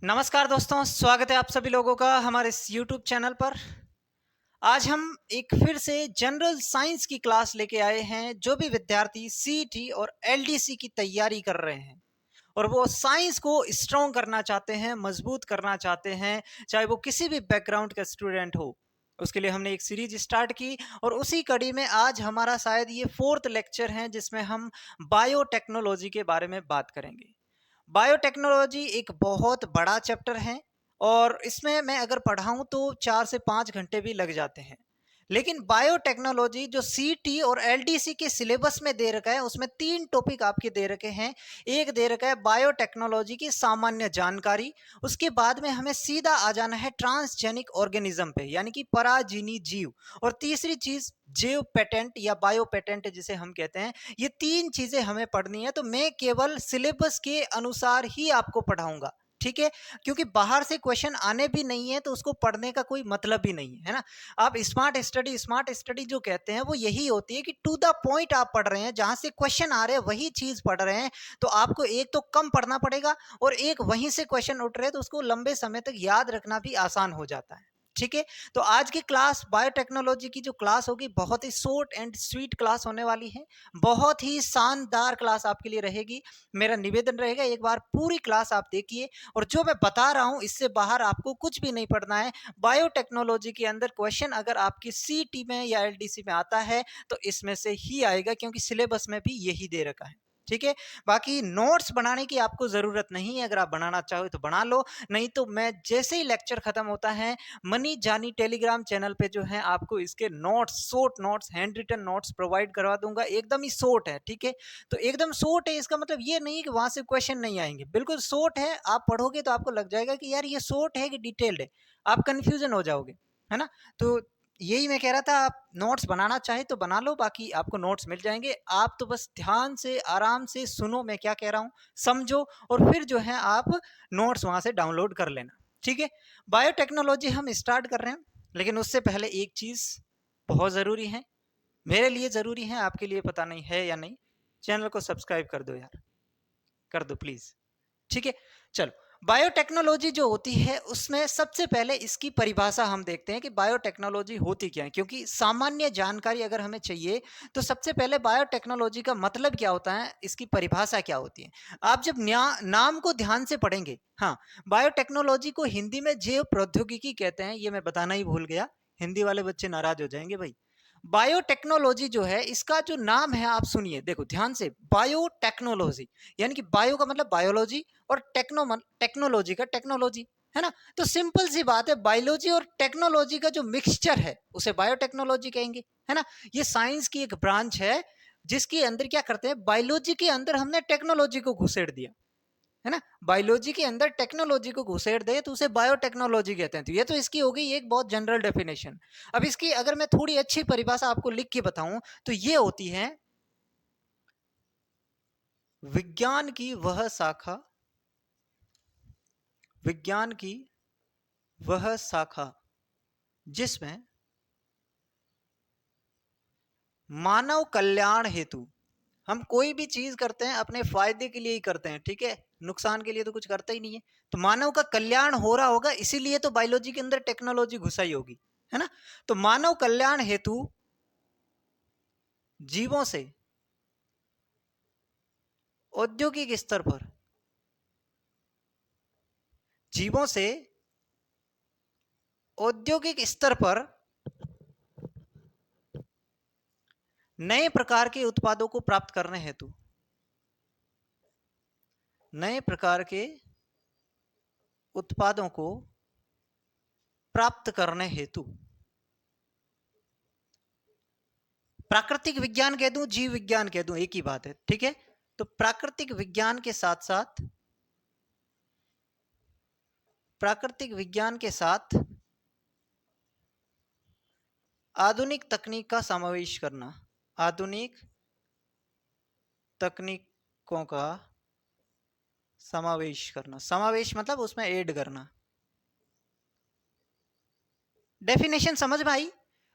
नमस्कार दोस्तों, स्वागत है आप सभी लोगों का हमारे इस YouTube चैनल पर। आज हम एक फिर से जनरल साइंस की क्लास लेके आए हैं। जो भी विद्यार्थी सीईटी और एलडीसी की तैयारी कर रहे हैं और वो साइंस को स्ट्रॉन्ग करना चाहते हैं, मजबूत करना चाहते हैं, चाहे वो किसी भी बैकग्राउंड का स्टूडेंट हो, उसके लिए हमने एक सीरीज स्टार्ट की। और उसी कड़ी में आज हमारा शायद ये 4th लेक्चर है जिसमें हम बायोटेक्नोलॉजी के बारे में बात करेंगे। बायोटेक्नोलॉजी एक बहुत बड़ा चैप्टर है और इसमें मैं अगर पढ़ाऊं तो 4 से 5 घंटे भी लग जाते हैं। लेकिन बायोटेक्नोलॉजी जो सीटी और एलडीसी के सिलेबस में दे रखा है उसमें 3 टॉपिक आपके दे रखे हैं। एक दे रखा है बायोटेक्नोलॉजी की सामान्य जानकारी, उसके बाद में हमें सीधा आ जाना है ट्रांसजेनिक ऑर्गेनिज्म पे यानी कि पराजीनी जीव, और तीसरी चीज जीव पेटेंट या बायो पेटेंट जिसे हम कहते हैं। ये 3 चीजें हमें पढ़नी है, तो मैं केवल सिलेबस के अनुसार ही आपको पढ़ाऊंगा, ठीक है? क्योंकि बाहर से क्वेश्चन आने भी नहीं है तो उसको पढ़ने का कोई मतलब भी नहीं है ना। आप स्मार्ट स्टडी जो कहते हैं वो यही होती है कि टू द पॉइंट आप पढ़ रहे हैं, जहां से क्वेश्चन आ रहे हैं वही चीज पढ़ रहे हैं। तो आपको एक तो कम पढ़ना पड़ेगा और एक वहीं से क्वेश्चन उठ रहे हैं तो उसको लंबे समय तक याद रखना भी आसान हो जाता है, ठीक है? तो आज की क्लास बायोटेक्नोलॉजी की जो क्लास होगी बहुत ही शॉर्ट एंड स्वीट क्लास होने वाली है। बहुत ही शानदार क्लास आपके लिए रहेगी। मेरा निवेदन रहेगा एक बार पूरी क्लास आप देखिए, और जो मैं बता रहा हूं इससे बाहर आपको कुछ भी नहीं पढ़ना है। बायोटेक्नोलॉजी के अंदर क्वेश्चन अगर आपकी सीटी में या एलडीसी में आता है तो इसमें से ही आएगा, क्योंकि सिलेबस में भी यही दे रखा है, ठीक है? बाकी नोट्स बनाने की आपको जरूरत नहीं है। अगर आप बनाना चाहो तो बना लो, नहीं तो मैं जैसे ही लेक्चर खत्म होता है मनी जानी टेलीग्राम चैनल पे जो है आपको इसके notes, short notes, hand written notes provide करवा दूंगा। एकदम ही शॉर्ट है, ठीक है? तो एकदम शॉर्ट है इसका मतलब ये नहीं कि वहां से क्वेश्चन नहीं आएंगे, बिल्कुल शॉर्ट है। आप पढ़ोगे तो आपको लग जाएगा कि यार ये शॉर्ट है कि डिटेल्ड है, आप कंफ्यूजन हो जाओगे, है ना? तो यही मैं कह रहा था, आप नोट्स बनाना चाहे तो बना लो, बाकी आपको नोट्स मिल जाएंगे। आप तो बस ध्यान से आराम से सुनो मैं क्या कह रहा हूँ, समझो, और फिर जो है आप नोट्स वहां से डाउनलोड कर लेना, ठीक है? बायोटेक्नोलॉजी हम स्टार्ट कर रहे हैं, लेकिन उससे पहले एक चीज बहुत जरूरी है, मेरे लिए जरूरी है, आपके लिए पता नहीं है या नहीं। चैनल को सब्सक्राइब कर दो यार, कर दो प्लीज, ठीक है? चलो, बायोटेक्नोलॉजी जो होती है उसमें सबसे पहले इसकी परिभाषा हम देखते हैं कि बायोटेक्नोलॉजी होती क्या है, क्योंकि सामान्य जानकारी अगर हमें चाहिए तो सबसे पहले बायोटेक्नोलॉजी का मतलब क्या होता है, इसकी परिभाषा क्या होती है। आप जब नाम को ध्यान से पढ़ेंगे, हाँ, बायोटेक्नोलॉजी को हिंदी में जैव प्रौद्योगिकी कहते हैं, ये मैं बताना ही भूल गया, हिंदी वाले बच्चे नाराज हो जाएंगे भाई। बायोटेक्नोलॉजी जो है इसका जो नाम है आप सुनिए, देखो ध्यान से, बायोटेक्नोलॉजी यानी कि बायो का मतलब बायोलॉजी और टेक्नोलॉजी का टेक्नोलॉजी, है ना? तो सिंपल सी बात है, बायोलॉजी और टेक्नोलॉजी का जो मिक्सचर है उसे बायोटेक्नोलॉजी कहेंगे, है ना? ये साइंस की एक ब्रांच है जिसके अंदर क्या करते हैं, बायोलॉजी के अंदर हमने टेक्नोलॉजी को घुसेड़ दिया, है ना? बायोलॉजी के अंदर टेक्नोलॉजी को घुसेड़ दे तो उसे बायोटेक्नोलॉजी कहते हैं। तो ये तो इसकी हो गई एक बहुत जनरल डेफिनेशन। अब इसकी अगर मैं थोड़ी अच्छी परिभाषा आपको लिख के बताऊं तो ये होती है, विज्ञान की वह शाखा, विज्ञान की वह शाखा जिसमें मानव कल्याण हेतु, हम कोई भी चीज करते हैं अपने फायदे के लिए ही करते हैं, ठीक है? नुकसान के लिए तो कुछ करते ही नहीं है। तो मानव का कल्याण हो रहा होगा, इसीलिए तो बायोलॉजी के अंदर टेक्नोलॉजी घुसाई होगी, है ना? तो मानव कल्याण हेतु जीवों से औद्योगिक स्तर पर, जीवों से औद्योगिक स्तर पर नए प्रकार के उत्पादों को प्राप्त करने हेतु, नए प्रकार के उत्पादों को प्राप्त करने हेतु, प्राकृतिक विज्ञान कह दूं, जीव विज्ञान कह दूं, एक ही बात है, ठीक है? तो प्राकृतिक विज्ञान के साथ साथ, प्राकृतिक विज्ञान के साथ आधुनिक तकनीक का समावेश करना, आधुनिक तकनीकों का समावेश करना, समावेश मतलब उसमें ऐड करना। डेफिनेशन समझ में आई?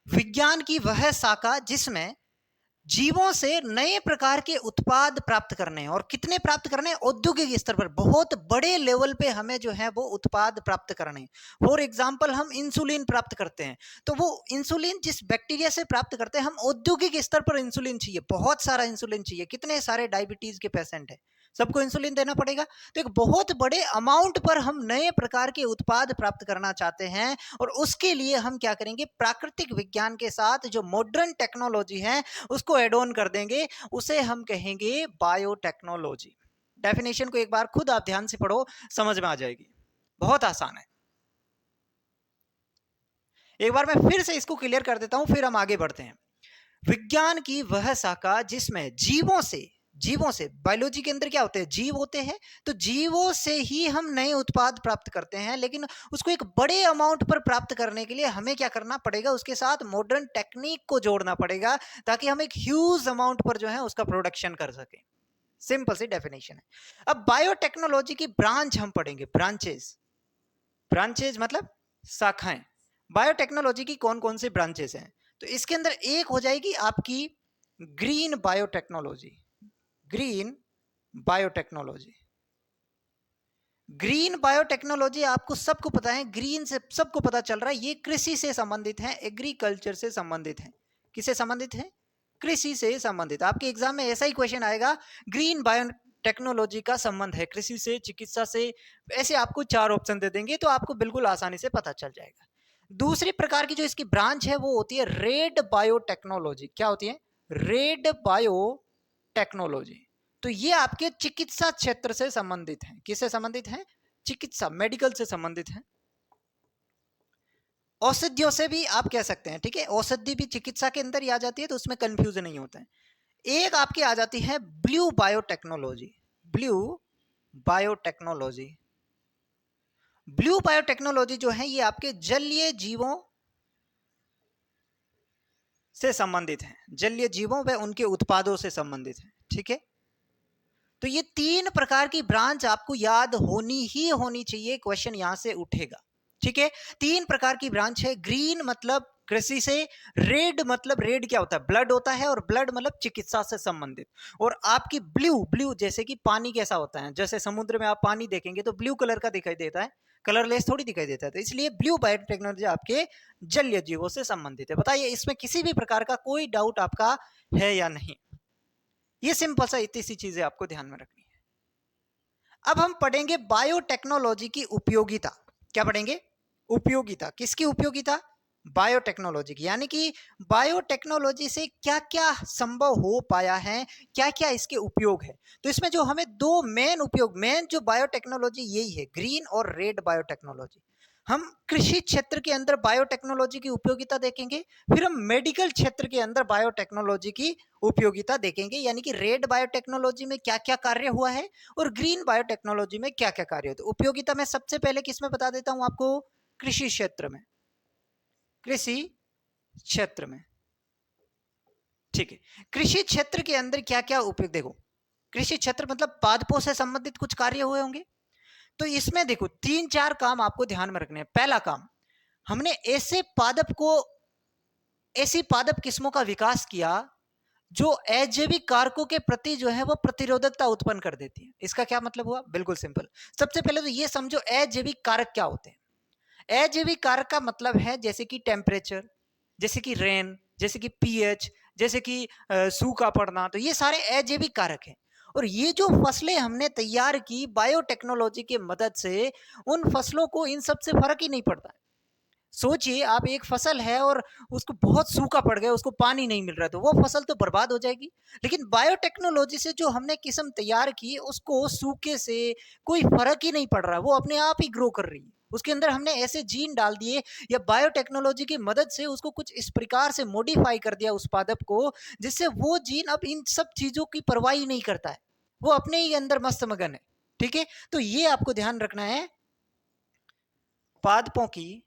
विज्ञान की वह शाखा जिसमें जीवों से नए प्रकार के उत्पाद प्राप्त करने हैं। और कितने प्राप्त करने हैं? औद्योगिक स्तर पर बहुत बड़े लेवल पे हमें जो है वो उत्पाद प्राप्त करने हैं। फॉर एग्जाम्पल हम इंसुलिन प्राप्त करते हैं, तो वो इंसुलिन जिस बैक्टीरिया से प्राप्त करते हैं, हम औद्योगिक स्तर पर इंसुलिन चाहिए, बहुत सारा इंसुलिन चाहिए। कितने सारे डायबिटीज के पेशेंट है, सबको इंसुलिन देना पड़ेगा। तो एक बहुत बड़े अमाउंट पर हम नए प्रकार के उत्पाद प्राप्त करना चाहते हैं, और उसके लिए हम क्या करेंगे? प्राकृतिक विज्ञान के साथ जो मॉडर्न टेक्नोलॉजी है उसको एड ऑन कर देंगे, उसे हम कहेंगे बायोटेक्नोलॉजी। डेफिनेशन को एक बार खुद आप ध्यान से पढ़ो, समझ में आ जाएगी, बहुत आसान है। एक बार मैं फिर से इसको क्लियर कर देता हूं, फिर हम आगे बढ़ते हैं। विज्ञान की वह शाखा जिसमें जीवों से बायोलॉजी के अंदर क्या होते हैं? जीव होते हैं। तो जीवों से ही हम नए उत्पाद प्राप्त करते हैं, लेकिन उसको एक बड़े अमाउंट पर प्राप्त करने के लिए हमें क्या करना पड़ेगा? उसके साथ मॉडर्न टेक्निक को जोड़ना पड़ेगा, ताकि हम एक ह्यूज अमाउंट पर जो है उसका प्रोडक्शन कर सके। सिंपल सी डेफिनेशन है। अब बायोटेक्नोलॉजी की ब्रांच हम पढ़ेंगे, ब्रांचेज मतलब शाखाएं। बायोटेक्नोलॉजी की कौन कौन सी ब्रांचेस हैं? तो इसके अंदर एक हो जाएगी आपकी green biotechnology. Green biotechnology, green biotechnology आपको सबको पता है, ग्रीन से सबको पता चल रहा है, ये कृषि से संबंधित है, एग्रीकल्चर से संबंधित है। किससे संबंधित है? कृषि से संबंधित। आपके एग्जाम में ऐसा ही क्वेश्चन आएगा, ग्रीन बायोटेक्नोलॉजी का संबंध है कृषि से, चिकित्सा से, ऐसे आपको 4 ऑप्शन दे देंगे, तो आपको बिल्कुल आसानी से पता चल जाएगा। दूसरी प्रकार की जो इसकी ब्रांच है वो होती है रेड बायोटेक्नोलॉजी। क्या होती है? Red biotechnology. तो ये आपके चिकित्सा क्षेत्र से संबंधित है। किससे संबंधित है? चिकित्सा, मेडिकल से संबंधित है। औषधियों से भी आप कह सकते हैं, ठीक है, औषधि भी चिकित्सा के अंदर ही आ जाती है, तो उसमें कंफ्यूजन नहीं होता है। एक आपकी आ जाती है blue biotechnology. Blue biotechnology, blue biotechnology जो है ये आपके जलीय जीवों से संबंधित है, जलीय जीवों व उनके उत्पादों से संबंधित है, ठीक है। तो ये 3 प्रकार की ब्रांच आपको याद होनी चाहिए, क्वेश्चन यहां से उठेगा, ठीक है। 3 प्रकार की ब्रांच है। ग्रीन मतलब कृषि से, रेड मतलब रेड क्या होता है? ब्लड होता है, और ब्लड मतलब चिकित्सा से संबंधित। और आपकी ब्लू जैसे कि पानी कैसा होता है, जैसे समुद्र में आप पानी देखेंगे तो ब्लू कलर का दिखाई देता है, कलरलेस थोड़ी दिखाई देता है। तो इसलिए ब्लू बायोटेक्नोलॉजी आपके जलीय जीवों से संबंधित है। बताइए, इसमें किसी भी प्रकार का कोई डाउट आपका है या नहीं? ये सिंपल सा इतनी सी चीजें आपको ध्यान में रखनी है। अब हम पढ़ेंगे बायोटेक्नोलॉजी की उपयोगिता। क्या पढ़ेंगे? उपयोगिता। किसकी उपयोगिता? बायोटेक्नोलॉजी की। यानी कि बायोटेक्नोलॉजी से क्या क्या संभव हो पाया है, क्या क्या इसके उपयोग है। तो इसमें जो हमें 2 मेन उपयोग, मेन जो बायोटेक्नोलॉजी यही है, ग्रीन और रेड बायोटेक्नोलॉजी। हम कृषि क्षेत्र के अंदर बायोटेक्नोलॉजी की उपयोगिता देखेंगे, फिर हम मेडिकल क्षेत्र के अंदर बायोटेक्नोलॉजी की उपयोगिता देखेंगे, यानी कि रेड बायोटेक्नोलॉजी में क्या क्या कार्य हुआ है और ग्रीन बायोटेक्नोलॉजी में क्या क्या कार्य होते हैं। उपयोगिता में सबसे पहले किसमें बता देता हूं आपको? कृषि क्षेत्र में, कृषि क्षेत्र में, ठीक है। कृषि क्षेत्र के अंदर क्या क्या उपयोग, देखो, कृषि क्षेत्र मतलब पादपों से संबंधित कुछ कार्य हुए होंगे। तो इसमें देखो 3-4 काम आपको ध्यान में रखने हैं। पहला काम, हमने ऐसी पादप किस्मों का विकास किया जो अजैविक कारकों के प्रति जो है वो प्रतिरोधकता उत्पन्न कर देती है। इसका क्या मतलब हुआ? बिल्कुल सिंपल। सबसे पहले तो ये समझो अजैविक कारक क्या होते हैं। अजैविक कारक का मतलब है जैसे कि टेम्परेचर, जैसे कि रेन, जैसे कि पीएच, जैसे कि सूखा पड़ना, तो ये सारे अजैविक कारक हैं। और ये जो फसलें हमने तैयार की बायोटेक्नोलॉजी की मदद से, उन फसलों को इन सब से फर्क ही नहीं पड़ता है। सोचिए, आप एक फसल है और उसको बहुत सूखा पड़ गया, उसको पानी नहीं मिल रहा, तो वो फसल तो बर्बाद हो जाएगी। लेकिन बायोटेक्नोलॉजी से जो हमने किस्म तैयार की, उसको सूखे से कोई फर्क ही नहीं पड़ रहा, वो अपने आप ही ग्रो कर रही है। उसके अंदर हमने ऐसे जीन डाल दिए, या बायोटेक्नोलॉजी की मदद से उसको कुछ इस प्रकार से मॉडिफाई कर दिया उस पादप को, जिससे वो जीन अब इन सब चीजों की परवाह ही नहीं करता है, वो अपने ही अंदर मस्त मगन है, ठीक है। तो ये आपको ध्यान रखना है, पादपों की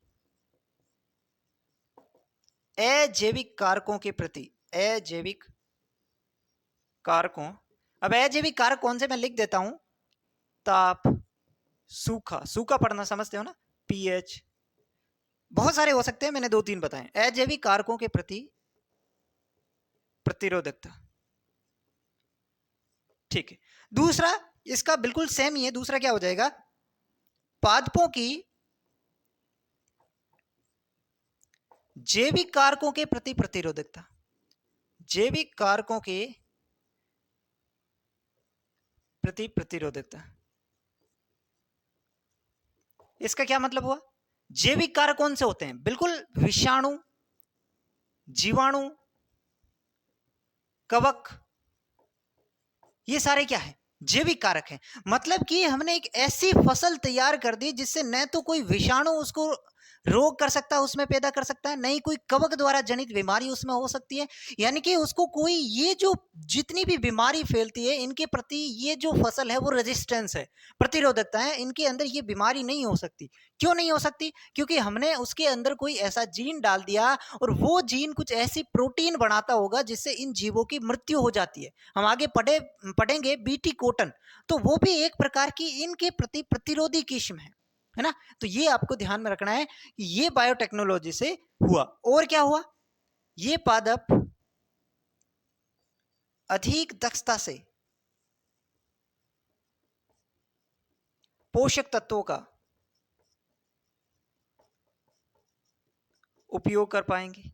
अजैविक कारकों के प्रति, अजैविक कारकों, अब अजैविक कारक कौन से मैं लिख देता हूं, ताप, सूखा, सूखा पड़ना समझते हो ना, पीएच, बहुत सारे हो सकते हैं, मैंने 2-3 बताए। अजैविक कारकों के प्रति प्रतिरोधकता। ठीक है, दूसरा इसका बिल्कुल सेम ही है। दूसरा क्या हो जाएगा, पादपों की जैविक कारकों के प्रति प्रतिरोधकता। जैविक कारकों के प्रति प्रतिरोधकता, इसका क्या मतलब हुआ? जैविक कारक कौन से होते हैं? बिल्कुल विषाणु, जीवाणु, कवक, ये सारे क्या है? जैविक कारक हैं। मतलब कि हमने एक ऐसी फसल तैयार कर दी जिससे न तो कोई विषाणु उसको रोग कर सकता है, उसमें पैदा कर सकता है, नहीं कोई कवक द्वारा जनित बीमारी उसमें हो सकती है। यानी कि उसको कोई, ये जो जितनी भी बीमारी फैलती है इनके प्रति ये जो फसल है वो रेजिस्टेंस है, प्रतिरोधकता है, इनके अंदर ये बीमारी नहीं हो सकती। क्यों नहीं हो सकती? क्योंकि हमने उसके अंदर कोई ऐसा जीन डाल दिया और वो जीन कुछ ऐसी प्रोटीन बनाता होगा जिससे इन जीवों की मृत्यु हो जाती है। हम आगे पढ़ेंगे बीटी कोटन, तो वो भी एक प्रकार की इनके प्रति प्रतिरोधी किस्म है ना। तो ये आपको ध्यान में रखना है कि ये बायोटेक्नोलॉजी से हुआ। और क्या हुआ? ये पादप अधिक दक्षता से पोषक तत्वों का उपयोग कर पाएंगे।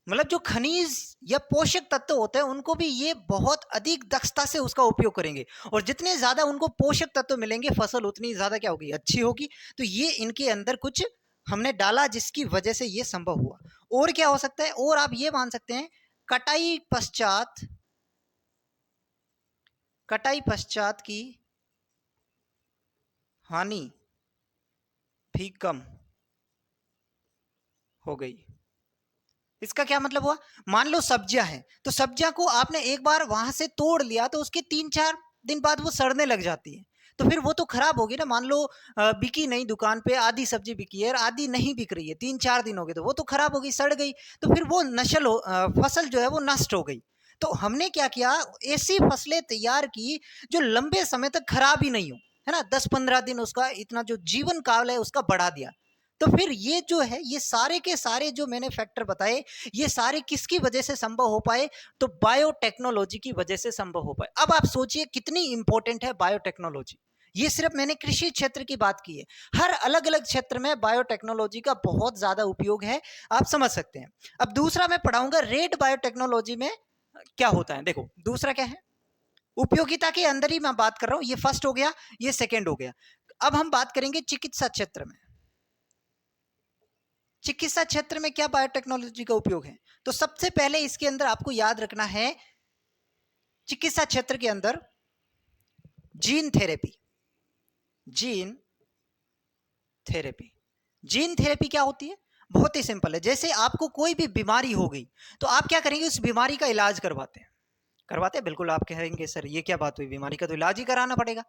मतलब जो खनिज या पोषक तत्व होते हैं उनको भी ये बहुत अधिक दक्षता से उसका उपयोग करेंगे, और जितने ज्यादा उनको पोषक तत्व मिलेंगे फसल उतनी ज्यादा क्या होगी? अच्छी होगी। तो ये इनके अंदर कुछ हमने डाला जिसकी वजह से ये संभव हुआ। और क्या हो सकता है? और आप ये मान सकते हैं कटाई पश्चात की हानि भी कम हो गई। इसका क्या मतलब हुआ? मान लो सब्जियां हैं, तो सब्जियां को आपने एक बार वहां से तोड़ लिया तो उसके 3-4 दिन बाद वो सड़ने लग जाती है, तो फिर वो तो खराब होगी ना। मान लो बिकी नहीं दुकान पे, आधी सब्जी बिकी है और आधी नहीं बिक रही है, 3-4 दिन हो गए, तो वो तो खराब होगी, सड़ गई, तो फिर वो फसल जो है वो नष्ट हो गई। तो हमने क्या किया? ऐसी फसलें तैयार की जो लंबे समय तक खराब ही नहीं हो, है ना। 10-15 दिन उसका इतना जो जीवन काल है उसका बढ़ा दिया। तो फिर ये जो है, ये सारे के सारे जो मैंने फैक्टर बताए, ये सारे किसकी वजह से संभव हो पाए? तो बायोटेक्नोलॉजी की वजह से संभव हो पाए। अब आप सोचिए कितनी इंपॉर्टेंट है बायोटेक्नोलॉजी। ये सिर्फ मैंने कृषि क्षेत्र की बात की है, हर अलग अलग क्षेत्र में बायोटेक्नोलॉजी का बहुत ज्यादा उपयोग है, आप समझ सकते हैं। अब दूसरा मैं पढ़ाऊंगा रेड बायोटेक्नोलॉजी में क्या होता है। देखो दूसरा क्या है, उपयोगिता के अंदर ही मैं बात कर रहा हूं। ये फर्स्ट हो गया, ये सेकेंड हो गया। अब हम बात करेंगे चिकित्सा क्षेत्र में। चिकित्सा क्षेत्र में क्या बायोटेक्नोलॉजी का उपयोग है? तो सबसे पहले इसके अंदर आपको याद रखना है, चिकित्सा क्षेत्र के अंदर gene therapy. Gene therapy, gene therapy क्या होती है? बहुत ही सिंपल है। जैसे आपको कोई भी बीमारी हो गई तो आप क्या करेंगे? उस बीमारी का इलाज करवाते हैं बिल्कुल। आप कहेंगे सर ये क्या बात हुई, बीमारी का तो इलाज ही कराना पड़ेगा।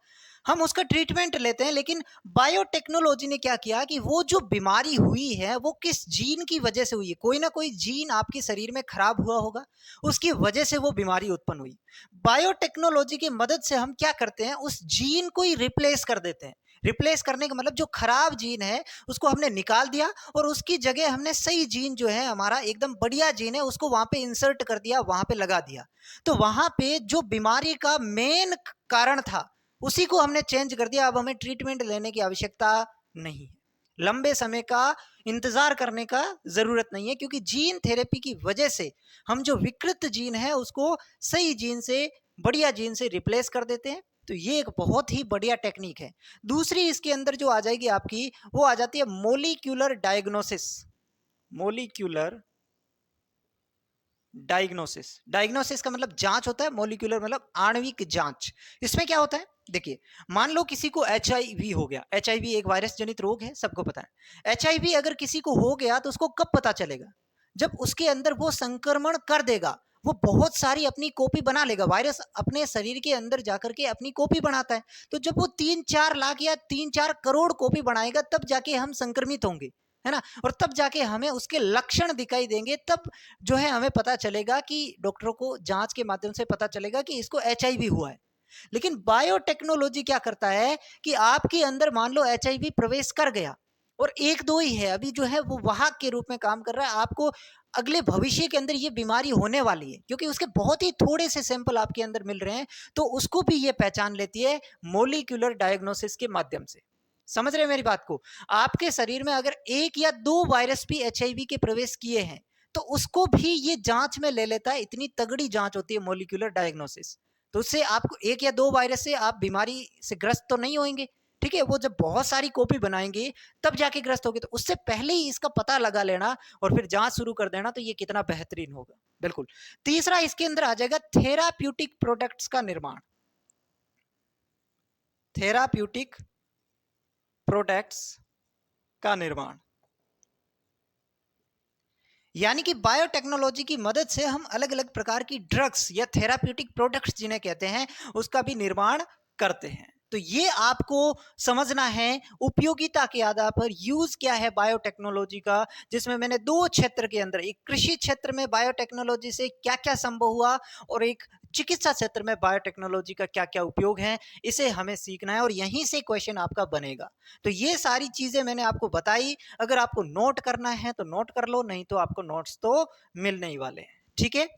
हम उसका ट्रीटमेंट लेते हैं, लेकिन बायोटेक्नोलॉजी ने क्या किया कि वो जो बीमारी हुई है वो किस जीन की वजह से हुई है? कोई ना कोई जीन आपके शरीर में खराब हुआ होगा, उसकी वजह से वो बीमारी उत्पन्न हुई। बायोटेक्नोलॉजी की मदद से हम क्या करते हैं? उस जीन को ही रिप्लेस कर देते हैं। रिप्लेस करने का मतलब जो खराब जीन है उसको हमने निकाल दिया और उसकी जगह हमने सही जीन जो है, हमारा एकदम बढ़िया जीन है, उसको वहां पे इंसर्ट कर दिया, वहां पे लगा दिया। तो वहां पे जो बीमारी का मेन कारण था उसी को हमने चेंज कर दिया। अब हमें ट्रीटमेंट लेने की आवश्यकता नहीं है, लंबे समय का इंतजार करने का जरूरत नहीं है, क्योंकि जीन थेरेपी की वजह से हम जो विकृत जीन है उसको सही जीन से, बढ़िया जीन से रिप्लेस कर देते हैं। तो ये एक बहुत ही बढ़िया टेक्निक है। दूसरी इसके अंदर जो आ जाएगी आपकी, वो आ जाती है मोलिक्यूलर डायग्नोसिस। मोलिक्यूलर डायग्नोसिस का मतलब जांच होता है, मोलिक्यूलर मतलब आणविक जांच। इसमें क्या होता है? देखिए, मान लो किसी को HIV हो गया। HIV एक वायरस जनित रोग है, सबको पता है। HIV अगर किसी को हो गया तो उसको कब पता चलेगा? जब उसके अंदर वो संक्रमण कर देगा, वो बहुत सारी अपनी कॉपी बना लेगा। वायरस अपने शरीर के अंदर जाकर के अपनी कॉपी बनाता है, तो जब वो 3-4 लाख या 3-4 करोड़ कॉपी बनाएगा तब जाके हम संक्रमित होंगे, है ना। और तब जाके हमें उसके लक्षण दिखाई देंगे, तब जो है हमें पता चलेगा कि डॉक्टरों को जांच के माध्यम से पता चलेगा कि इसको HIV हुआ है। लेकिन बायोटेक्नोलॉजी क्या करता है कि आपके अंदर मान लो HIV प्रवेश कर गया, और एक दो ही है अभी जो है वो वाहक के रूप में काम कर रहा है। आपको अगले भविष्य के अंदर ये बीमारी होने वाली है क्योंकि उसके बहुत ही थोड़े से सैंपल आपके अंदर मिल रहे हैं, तो उसको भी ये पहचान लेती है मोलिकुलर डायग्नोसिस के माध्यम से। समझ रहे हैं मेरी बात को? आपके शरीर में अगर एक या दो वायरस भी एचआईवी के प्रवेश किए हैं तो उसको भी ये जांच में ले लेता है। इतनी तगड़ी जांच होती है मोलिकुलर डायग्नोसिस। तो उससे आपको एक या दो वायरस से आप बीमारी से ग्रस्त तो नहीं होंगे, ठीक है, वो जब बहुत सारी कॉपी बनाएंगे तब जाके ग्रस्त होगी, तो उससे पहले ही इसका पता लगा लेना और फिर जांच शुरू कर देना, तो ये कितना बेहतरीन होगा। बिल्कुल। तीसरा इसके अंदर आ जाएगा थेराप्यूटिक प्रोडक्ट्स का निर्माण। थेराप्यूटिक प्रोडक्ट्स का निर्माण यानी कि बायोटेक्नोलॉजी की मदद से हम अलग अलग प्रकार की ड्रग्स या थेराप्यूटिक प्रोडक्ट्स जिन्हें कहते हैं उसका भी निर्माण करते हैं। तो ये आपको समझना है उपयोगिता के आधार पर यूज क्या है बायोटेक्नोलॉजी का, जिसमें मैंने दो क्षेत्र के अंदर, एक कृषि क्षेत्र में बायोटेक्नोलॉजी से क्या क्या संभव हुआ और एक चिकित्सा क्षेत्र में बायोटेक्नोलॉजी का क्या क्या उपयोग है, इसे हमें सीखना है और यहीं से क्वेश्चन आपका बनेगा। तो ये सारी चीजें मैंने आपको बताई। अगर आपको नोट करना है तो नोट कर लो, नहीं तो आपको नोट्स तो मिलने ही वाले हैं। ठीक है,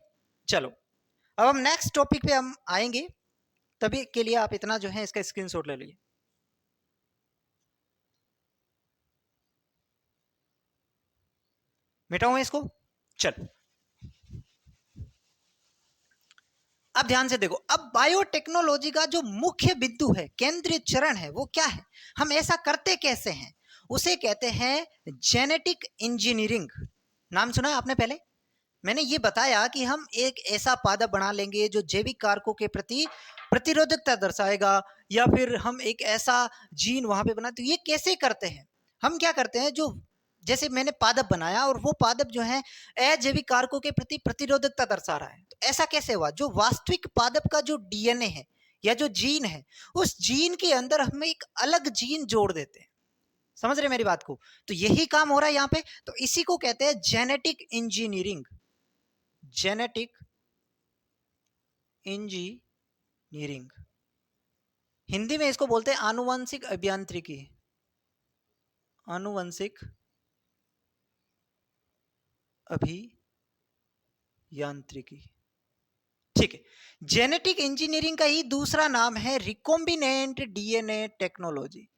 चलो अब हम नेक्स्ट टॉपिक पे हम आएंगे, तभी के लिए आप इतना जो है इसका स्क्रीनशॉट ले लीजिए। मिटाऊं इसको? चलो अब ध्यान से देखो। अब बायोटेक्नोलॉजी का जो मुख्य बिंदु है, केंद्रीय चरण है, वो क्या है, हम ऐसा करते कैसे हैं, उसे कहते हैं जेनेटिक इंजीनियरिंग। नाम सुना है आपने पहले? मैंने ये बताया कि हम एक ऐसा पादप बना लेंगे जो जैविक कारकों के प्रति प्रतिरोधकता दर्शाएगा, या फिर हम एक ऐसा जीन वहां पे बना। तो ये कैसे करते हैं? हम क्या करते हैं, जो जैसे मैंने पादप बनाया और वो पादप जो है अजैविक कारकों के प्रति प्रतिरोधकता दर्शा रहा है, तो ऐसा कैसे हुआ? जो वास्तविक पादप का जो डीएनए है या जो जीन है, उस जीन के अंदर हम एक अलग जीन जोड़ देते हैं। समझ रहे मेरी बात को? तो यही काम हो रहा है यहाँ पे। तो इसी को कहते हैं genetic engineering. Genetic engineering, Hindi में इसको बोलते हैं आनुवंशिक अभियांत्रिकी। आनुवंशिक अभियांत्रिकी, ठीक है। जेनेटिक इंजीनियरिंग का ही दूसरा नाम है recombinant DNA technology.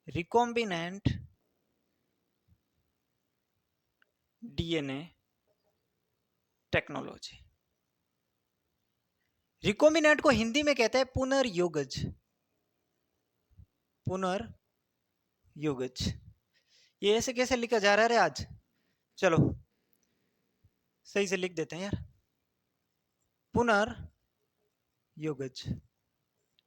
Recombinant DNA technology. Recombinant को हिंदी में कहते हैं पुनर्योगज। पुनर्योगज, ये ऐसे कैसे लिखा जा रहा है आज? चलो सही से लिख देते हैं यार, पुनर्योगज।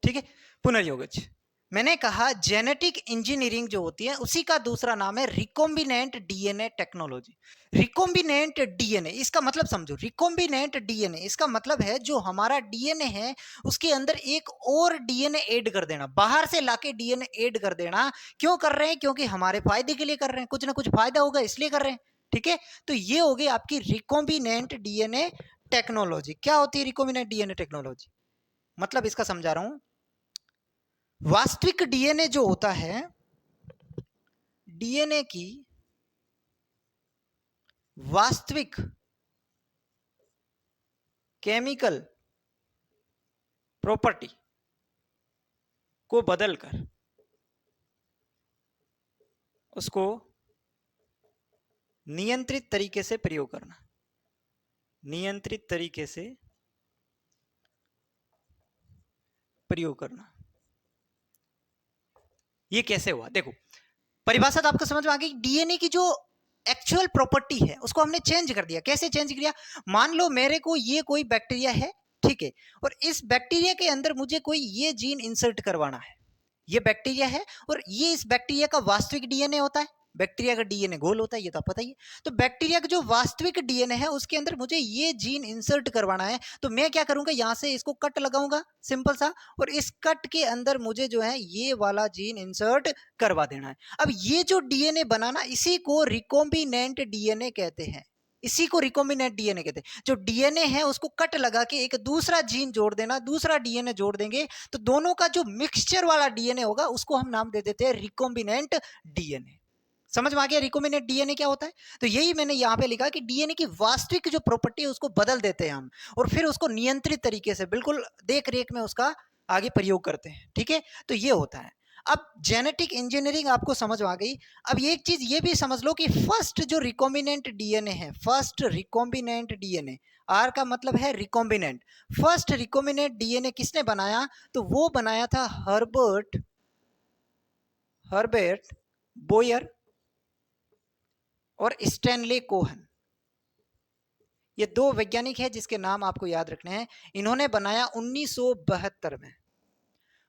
ठीक है, पुनर्योगज। मैंने कहा जेनेटिक इंजीनियरिंग जो होती है उसी का दूसरा नाम है recombinant DNA technology. Recombinant DNA, इसका मतलब समझो। रिकॉम्बिनेंट डीएनए इसका मतलब है जो हमारा डीएनए है उसके अंदर एक और डीएनए ऐड कर देना, बाहर से लाके डीएनए ऐड कर देना। क्यों कर रहे हैं? क्योंकि हमारे फायदे के लिए कर रहे हैं, कुछ ना कुछ फायदा होगा इसलिए कर रहे हैं। ठीक है, तो ये हो गई आपकी रिकॉम्बिनेंट डीएनए टेक्नोलॉजी। क्या होती है रिकॉम्बिनेंट डीएनए टेक्नोलॉजी? मतलब इसका समझा रहा हूं। वास्तविक डीएनए जो होता है, डीएनए की वास्तविक केमिकल प्रॉपर्टी को बदलकर उसको नियंत्रित तरीके से प्रयोग करना। नियंत्रित तरीके से प्रयोग करना, ये कैसे हुआ? देखो परिभाषा तो आपको समझ में आ गई। डीएनए की जो एक्चुअल प्रॉपर्टी है उसको हमने चेंज कर दिया। कैसे चेंज किया? मान लो मेरे को ये कोई बैक्टीरिया है, ठीक है, और इस बैक्टीरिया के अंदर मुझे कोई ये जीन इंसर्ट करवाना है। ये बैक्टीरिया है और ये इस बैक्टीरिया का वास्तविक डीएनए होता है। बैक्टीरिया का डीएनए गोल होता है, ये तो पता ही है। तो बैक्टीरिया का जो वास्तविक डीएनए है उसके अंदर मुझे ये जीन इंसर्ट करवाना है, तो मैं क्या करूंगा, यहां से इसको कट लगाऊंगा सिंपल सा, और इस कट के अंदर मुझे जो है ये वाला जीन इंसर्ट करवा देना है। अब ये जो डीएनए बनाना, इसी को रिकॉम्बिनेंट डीएनए कहते हैं। इसी को रिकॉम्बिनेंट डीएनए कहते हैं। जो डीएनए है उसको कट लगा के एक दूसरा जीन जोड़ देना, दूसरा डीएनए जोड़ देंगे, तो दोनों का जो मिक्सचर वाला डीएनए होगा उसको हम नाम दे देते हैं रिकॉम्बिनेंट डीएनए। समझ में आ गया रिकॉम्बिनेंट डीएनए क्या होता है? तो यही मैंने यहाँ पे लिखा कि डीएनए की वास्तविक जो प्रॉपर्टी है उसको बदल देते हैं हम, और फिर उसको नियंत्रित तरीके से बिल्कुल देख रेख में उसका आगे प्रयोग करते हैं। ठीक है, तो ये होता है। अब जेनेटिक इंजीनियरिंग आपको समझ आ गई। अब ये एक चीज ये भी समझ लो कि फर्स्ट जो रिकॉम्बिनेंट डीएनए है, फर्स्ट रिकॉम्बिनेंट डीएनए, आर का मतलब है रिकॉम्बिनेंट, फर्स्ट रिकॉम्बिनेंट डीएनए किसने बनाया? तो वो बनाया था हर्बर्ट बोयर और स्टैनले कोहन। ये दो वैज्ञानिक हैं जिसके नाम आपको याद रखने हैं। इन्होंने बनाया 1972 में।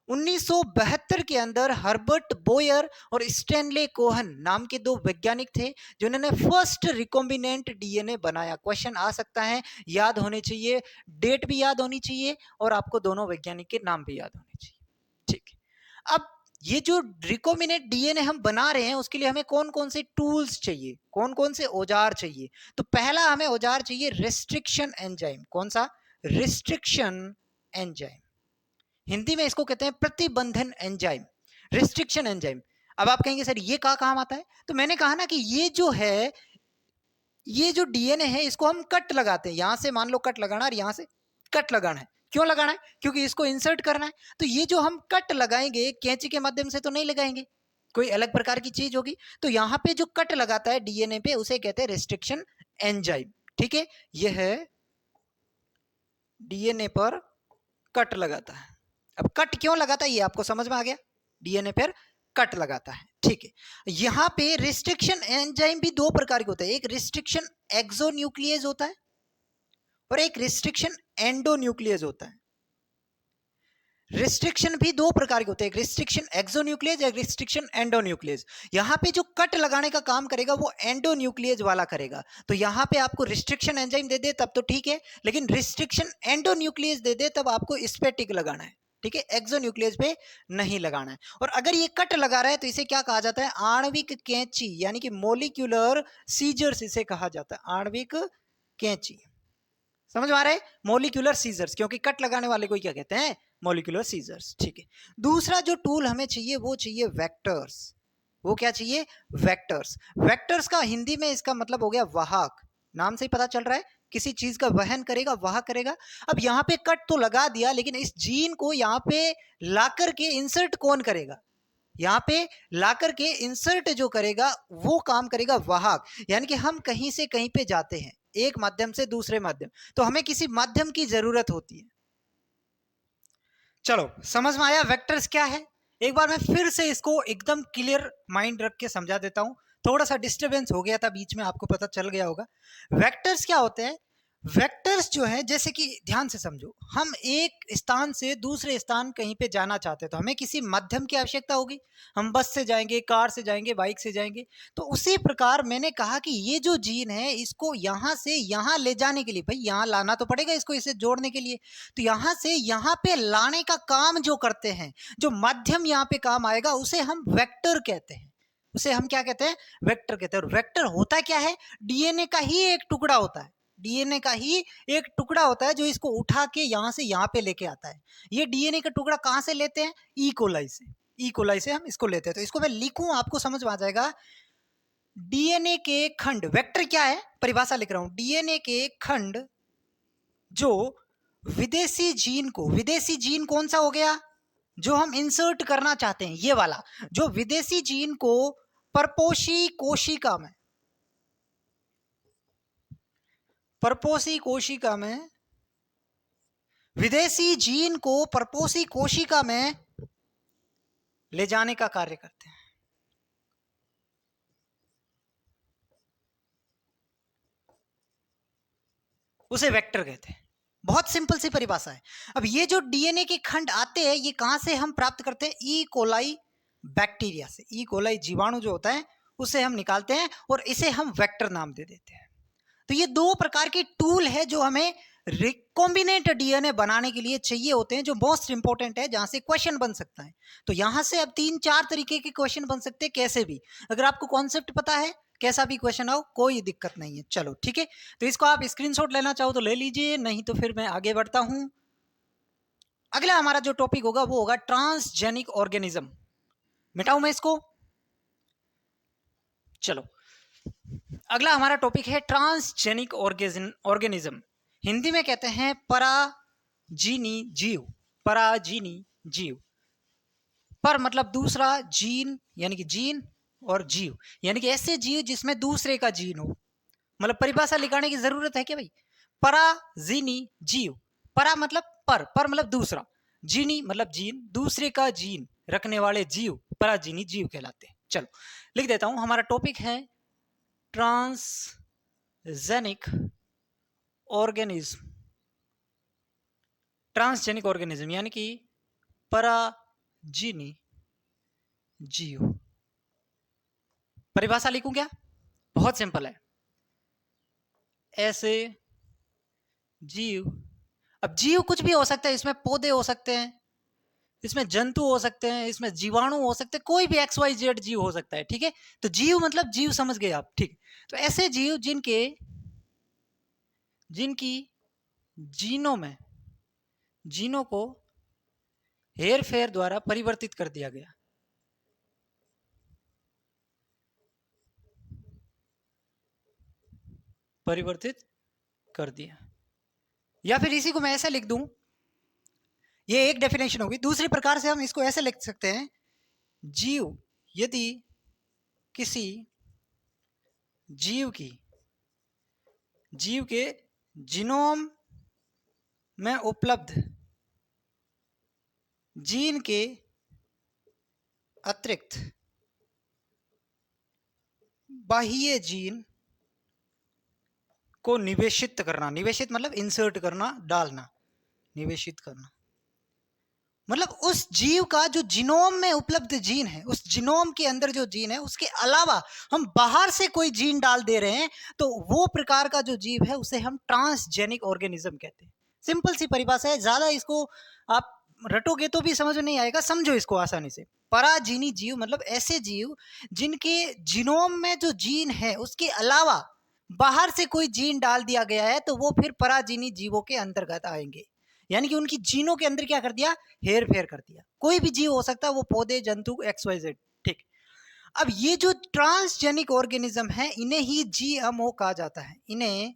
1972 के अंदर हर्बर्ट बोयर और स्टैनले कोहन नाम के दो वैज्ञानिक थे जिन्होंने फर्स्ट रिकॉम्बिनेंट डीएनए बनाया। क्वेश्चन आ सकता है, याद होने चाहिए, डेट भी याद होनी चाहिए और आपको दोनों वैज्ञानिक के नाम भी याद होने चाहिए। ठीक है, अब ये जो रिकॉम्बिनेंट डीएनए हम बना रहे हैं उसके लिए हमें कौन कौन से टूल्स चाहिए, कौन कौन से औजार चाहिए? तो पहला हमें औजार चाहिए रिस्ट्रिक्शन एंजाइम। कौन सा? Restriction enzyme. हिंदी में इसको कहते हैं प्रतिबंधन एंजाइम, रिस्ट्रिक्शन एंजाइम। अब आप कहेंगे सर ये कहाँ काम आता है? तो मैंने कहा ना कि ये जो है, ये जो डीएनए है इसको हम कट लगाते हैं। यहां से मान लो कट लगाना और यहां से कट लगाना है। क्यों लगाना है? क्योंकि इसको इंसर्ट करना है। तो ये जो हम कट लगाएंगे कैंची के माध्यम से तो नहीं लगाएंगे, कोई अलग प्रकार की चीज होगी। तो यहाँ पे जो कट लगाता है डीएनए पे उसे कहते हैं रिस्ट्रिक्शन एंजाइम। ठीक है, यह है डीएनए पर कट लगाता है। अब कट क्यों लगाता है ये आपको समझ में आ गया, डीएनए पर कट लगाता है। ठीक है, यहां पे रिस्ट्रिक्शन एंजाइम भी दो प्रकार के होते हैं, एक रिस्ट्रिक्शन एक्सोन्यूक्लियेज होता है और एक रिस्ट्रिक्शन एंडोन्यूक्लियेज होता है। रिस्ट्रिक्शन भी दो प्रकार के होते हैं, एक रिस्ट्रिक्शन एक्सोन्यूक्लियेज, एक रिस्ट्रिक्शन एंडोन्यूक्लियेज। यहां पे जो कट लगाने का काम करेगा वो एंडोन्यूक्लियेज वाला करेगा। तो यहां पे आपको रिस्ट्रिक्शन एंजाइम दे दे तब तो ठीक है, लेकिन रिस्ट्रिक्शन एंडोन्यूक्लियेज दे दे तब आपको इस पे टिक लगाना है। ठीक है, एक्सोन्यूक्लियस पे नहीं लगाना है। और अगर ये कट लगा रहा है तो इसे क्या कहा जाता है? आणविक कैंची, यानी कि मोलिक्यूलर सीजर्स इसे कहा जाता है, आणविक कैंची। समझ में आ रहा है? मोलिक्यूलर सीजर्स, क्योंकि कट लगाने वाले को क्या कहते हैं? Molecular scissors. ठीक है, दूसरा जो टूल हमें चाहिए वो चाहिए वेक्टर्स। वो क्या चाहिए? वेक्टर्स। वेक्टर्स का हिंदी में इसका मतलब हो गया वाहक। नाम से ही पता चल रहा है, किसी चीज का वहन करेगा, वाह करेगा। अब यहाँ पे कट तो लगा दिया, लेकिन इस जीन को यहाँ पे लाकर के इंसर्ट कौन करेगा? यहाँ पे लाकर के इंसर्ट जो करेगा वो काम करेगा वाहक। यानी कि हम कहीं से कहीं पे जाते हैं, एक माध्यम से दूसरे माध्यम, तो हमें किसी माध्यम की जरूरत होती है। चलो समझ में आया वेक्टर्स क्या है? एक बार मैं फिर से इसको एकदम क्लियर माइंड रख के समझा देता हूं। थोड़ा सा डिस्टरबेंस हो गया था बीच में, आपको पता चल गया होगा। वेक्टर्स क्या होते हैं? वेक्टर्स जो है, जैसे कि ध्यान से समझो, हम एक स्थान से दूसरे स्थान कहीं पे जाना चाहते हैं तो हमें किसी माध्यम की आवश्यकता होगी। हम बस से जाएंगे, कार से जाएंगे, बाइक से जाएंगे। तो उसी प्रकार मैंने कहा कि ये जो जीन है इसको यहां से यहां ले जाने के लिए, भाई यहां लाना तो पड़ेगा इसको, इसे जोड़ने के लिए। तो यहां से यहां पे लाने का काम जो करते हैं, जो माध्यम यहाँ पे काम आएगा उसे हम वेक्टर कहते हैं। उसे हम क्या कहते हैं? वेक्टर कहते हैं। और वेक्टर होता क्या है? डीएनए का ही एक टुकड़ा होता है, डीएनए का ही एक टुकड़ा होता है जो इसको उठा के यहां से यहां पे लेके आता है। ये डीएनए का टुकड़ा कहां से लेते हैं? ई कोलाई से। ई कोलाई से हम इसको लेते हैं। तो इसको मैं लिखूं, आपको समझ में आ जाएगा। डीएनए के खंड, वेक्टर क्या है? परिभाषा लिख रहा हूं, डीएनए के खंड जो विदेशी जीन को, विदेशी जीन कौन सा हो गया? जो हम इंसर्ट करना चाहते हैं, ये वाला, जो विदेशी जीन को परपोषी कोशिका में, परपोषी कोशिका में, विदेशी जीन को परपोषी कोशिका में ले जाने का कार्य करते हैं, उसे वेक्टर कहते हैं। बहुत सिंपल सी परिभाषा है। अब ये जो डीएनए के खंड आते हैं ये कहां से हम प्राप्त करते हैं? ई कोलाई बैक्टीरिया से। ई कोलाई जीवाणु जो होता है उसे हम निकालते हैं और इसे हम वेक्टर नाम दे देते हैं। तो ये दो प्रकार के टूल है जो हमें रिकॉम्बिनेंट डीएनए बनाने के लिए चाहिए होते हैं, जो मोस्ट इंपॉर्टेंट है, जहां से क्वेश्चन बन सकता है। तो यहां से अब 3-4 तरीके के क्वेश्चन बन सकते हैं, कैसे भी। अगर आपको कॉन्सेप्ट पता है, कैसा भी क्वेश्चन आओ कोई दिक्कत नहीं है। चलो ठीक है, तो इसको आप स्क्रीनशॉट लेना चाहो तो ले लीजिए, नहीं तो फिर मैं आगे बढ़ता हूं। अगला हमारा जो टॉपिक होगा वो होगा ट्रांसजेनिक ऑर्गेनिज्म। मिटाऊं मैं इसको? चलो, अगला हमारा टॉपिक है ट्रांसजेनिक ऑर्गेनिज्म। हिंदी में कहते हैं पराजीनी जीव। पराजीनी जीव, पर मतलब दूसरा, जीन यानी कि जीन, और जीव यानी कि ऐसे जीव जिसमें दूसरे का जीन हो। मतलब परिभाषा लिखाने की जरूरत है क्या भाई? पराजीनी जीव, परा मतलब पर मतलब दूसरा, जीनी मतलब जीन, दूसरे का जीन रखने वाले जीव पराजीनी जीव कहलाते हैं। चलो लिख देता हूं, हमारा टॉपिक है ट्रांसजेनिक ऑर्गेनिज्म। ट्रांसजेनिक ऑर्गेनिज्म यानी कि पराजीनी जीव। परिभाषा लिखूं क्या? बहुत सिंपल है, ऐसे जीव, अब जीव कुछ भी हो सकता है, इसमें पौधे हो सकते हैं, इसमें जंतु हो सकते हैं, इसमें जीवाणु हो सकते हैं, कोई भी XYZ जीव हो सकता है। ठीक है, तो जीव मतलब जीव, समझ गए आप? ठीक, तो ऐसे जीव जिनकी जीनों को हेर फेर द्वारा परिवर्तित कर दिया गया। परिवर्तित कर दिया, या फिर इसी को मैं ऐसे लिख दूं, ये एक डेफिनेशन होगी। दूसरी प्रकार से हम इसको ऐसे लिख सकते हैं, जीव यदि किसी जीव के जीनोम में उपलब्ध जीन के अतिरिक्त बाह्य जीन को निवेशित करना, निवेशित मतलब इंसर्ट करना, डालना, निवेशित करना मतलब उस जीव का जो जीनोम में उपलब्ध जीन है, उस जीनोम के अंदर जो जीन है उसके अलावा हम बाहर से कोई जीन डाल दे रहे हैं, तो वो प्रकार का जो जीव है उसे हम ट्रांसजेनिक ऑर्गेनिज्म कहते हैं। सिंपल सी परिभाषा है, ज्यादा इसको आप रटोगे तो भी समझ में नहीं आएगा, समझो इसको आसानी से। पराजीनी जीव मतलब ऐसे जीव जिनके जीनोम में जो जीन है उसके अलावा बाहर से कोई जीन डाल दिया गया है, तो वो फिर पराजीनी जीवों के अंतर्गत आएंगे। यानी कि उनकी जीनों के अंदर क्या कर दिया? हेर फेर कर दिया। कोई भी जीव हो सकता है, वो पौधे, जंतु, XYZ। ठीक, अब ये जो ट्रांसजेनिक ऑर्गेनिज्म है, इन्हें ही GMO कहा जाता है। इन्हें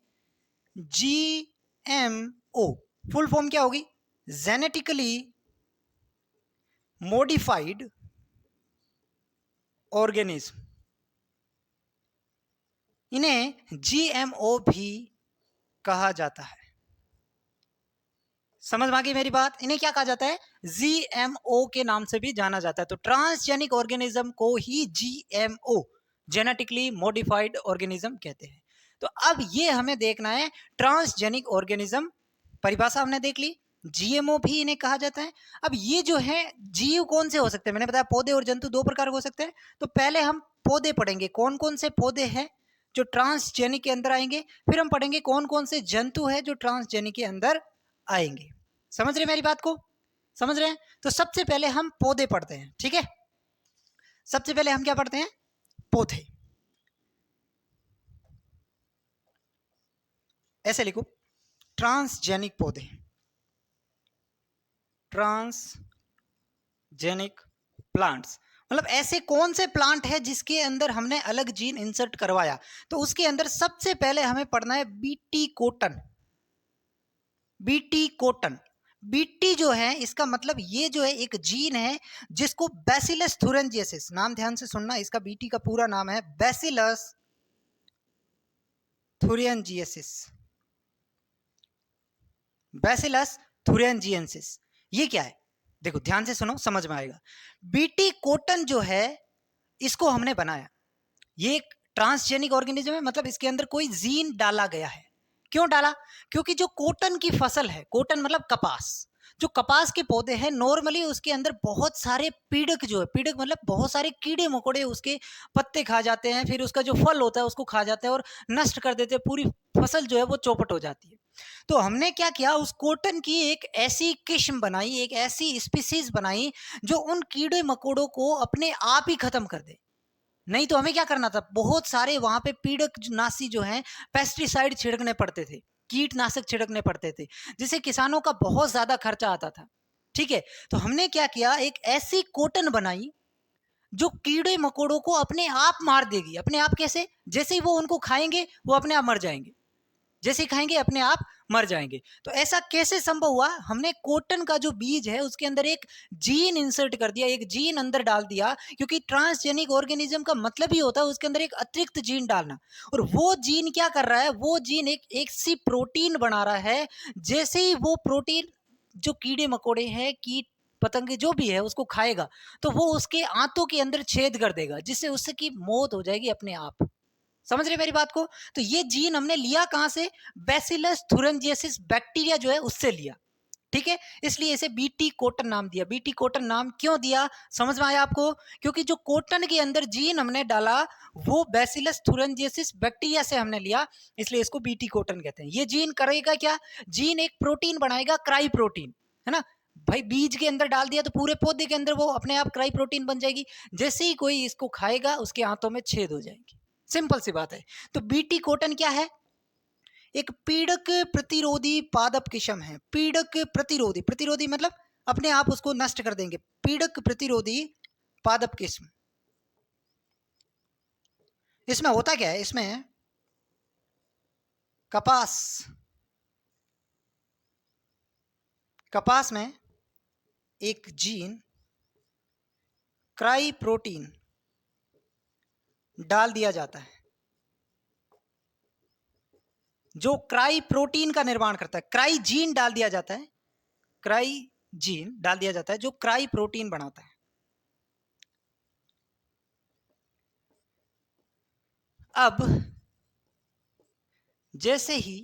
GMO फुल फॉर्म क्या होगी? Genetically modified organism. इन्हें GMO भी कहा जाता है। समझ में आ गई मेरी बात? इन्हें क्या कहा जाता है? GMO के नाम से भी जाना जाता है। तो ट्रांसजेनिक ऑर्गेनिज्म को ही GMO, जेनेटिकली मॉडिफाइड ऑर्गेनिज्म कहते हैं। तो अब ये हमें देखना है, ट्रांसजेनिक ऑर्गेनिज्म परिभाषा हमने देख ली, GMO भी इन्हें कहा जाता है। अब ये जो है जीव कौन से हो सकते हैं? मैंने बताया पौधे और जंतु दो प्रकार के हो सकते हैं। तो पहले हम पौधे पढ़ेंगे, कौन कौन से पौधे हैं जो ट्रांसजेनिक के अंदर आएंगे। फिर हम पढ़ेंगे कौन कौन से जंतु हैं जो ट्रांसजेनिक के अंदर आएंगे। समझ रहे मेरी बात को? समझ रहे हैं? तो सबसे पहले हम पौधे पढ़ते हैं। ठीक है, सबसे पहले हम क्या पढ़ते हैं? पौधे। ऐसे लिखो, ट्रांसजेनिक पौधे, ट्रांसजेनिक प्लांट्स। मतलब ऐसे कौन से प्लांट है जिसके अंदर हमने अलग जीन इंसर्ट करवाया। तो उसके अंदर सबसे पहले हमें पढ़ना है BT cotton. BT cotton, BT जो है इसका मतलब ये जो है एक जीन है जिसको बैसिलस थुरिंजियसिस, नाम ध्यान से सुनना, इसका बीटी का पूरा नाम है बैसिलस थुरिंजियसिस। बैसिलस थुरिंजियसिस, ये क्या है? देखो ध्यान से सुनो, समझ में आएगा। बीटी कोटन जो है इसको हमने बनाया, ये एक ट्रांसजेनिक ऑर्गेनिज्म है, मतलब इसके अंदर कोई जीन डाला गया है। क्यों डाला? क्योंकि जो कॉटन की फसल है, कॉटन मतलब कपास, जो कपास के पौधे हैं, नॉर्मली उसके अंदर बहुत सारे पीड़क, जो है पीड़क मतलब बहुत सारे कीड़े मकोड़े उसके पत्ते खा जाते हैं, फिर उसका जो फल होता है उसको खा जाते हैं और नष्ट कर देते हैं, पूरी फसल जो है वो चौपट हो जाती है। तो हमने क्या किया, उस कॉटन की एक ऐसी किस्म बनाई, एक ऐसी स्पीसीज बनाई जो उन कीड़े मकोड़ों को अपने आप ही खत्म कर दे। नहीं तो हमें क्या करना था, बहुत सारे वहां पे पीड़क नाशी जो हैं, पेस्टिसाइड छिड़कने पड़ते थे, कीटनाशक छिड़कने पड़ते थे, जिससे किसानों का बहुत ज्यादा खर्चा आता था। ठीक है, तो हमने क्या किया, एक ऐसी कॉटन बनाई जो कीड़े मकोड़ों को अपने आप मार देगी। अपने आप कैसे? जैसे ही वो उनको खाएंगे वो अपने आप मर जाएंगे, जैसे ही खाएंगे अपने आप मर जाएंगे। तो ऐसा कैसे संभव हुआ? हमने कॉटन का जो बीज है उसके अंदर एक जीन इंसर्ट कर दिया, एक जीन अंदर डाल दिया, क्योंकि ट्रांसजेनिक ऑर्गेनिज्म का मतलब ही होता है उसके अंदर एक अतिरिक्त जीन डालना। और वो जीन क्या कर रहा है? वो जीन एक सी प्रोटीन बना रहा है। जैसे ही वो प्रोटीन जो कीड़े मकोड़े हैं, कीट पतंगे जो भी है, उसको खाएगा तो वो उसके आंतों के अंदर छेद कर देगा, जिससे उसकी मौत हो जाएगी अपने आप। समझ रहे मेरी बात को? तो ये जीन हमने लिया कहां से? बैसिलस थुरिंजियसिस बैक्टीरिया जो है उससे लिया। ठीक है, इसलिए इसे बीटी कॉटन नाम दिया। बीटी कॉटन नाम क्यों दिया, समझ में आया आपको? क्योंकि जो कॉटन के अंदर जीन हमने डाला वो बैसिलस थुरिंजियसिस बैक्टीरिया से हमने लिया, इसलिए इसको बीटी कॉटन कहते हैं। ये जीन करेगा क्या? जीन एक प्रोटीन बनाएगा, क्राई प्रोटीन, है ना भाई। बीज के अंदर डाल दिया तो पूरे पौधे के अंदर वो अपने आप क्राई प्रोटीन बन जाएगी। जैसे ही कोई इसको खाएगा उसके आंतों में छेद हो जाएंगे। सिंपल सी बात है। तो बीटी कॉटन क्या है? एक पीड़क प्रतिरोधी पादप किस्म है। पीड़क प्रतिरोधी, प्रतिरोधी मतलब अपने आप उसको नष्ट कर देंगे। पीड़क प्रतिरोधी पादप किस्म। इसमें होता क्या है? इसमें कपास, कपास में एक जीन क्राई प्रोटीन डाल दिया जाता है, जो क्राई प्रोटीन का निर्माण करता है। क्राई जीन डाल दिया जाता है, क्राई जीन डाल दिया जाता है जो क्राई प्रोटीन बनाता है। अब जैसे ही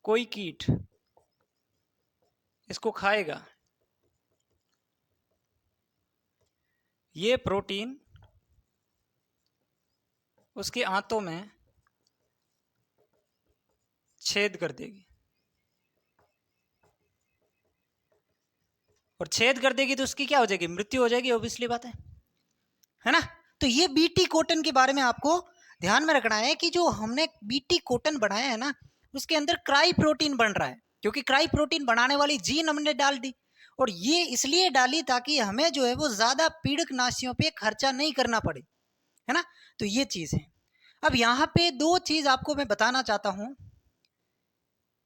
कोई कीट इसको खाएगा, ये प्रोटीन उसके आंतों में छेद कर देगी, और छेद कर देगी तो उसकी क्या हो जाएगी? मृत्यु हो जाएगी, ऑब्वियसली बात है ना। तो ये बीटी कॉटन के बारे में आपको ध्यान में रखना है कि जो हमने बीटी कॉटन बनाया है ना, उसके अंदर क्राई प्रोटीन बन रहा है, क्योंकि क्राई प्रोटीन बनाने वाली जीन हमने डाल दी। और ये इसलिए डाली ताकि हमें जो है वो ज्यादा पीड़क नाशियों पे खर्चा नहीं करना पड़े, है ना। तो ये चीज है। अब यहाँ पे दो चीज आपको मैं बताना चाहता हूं।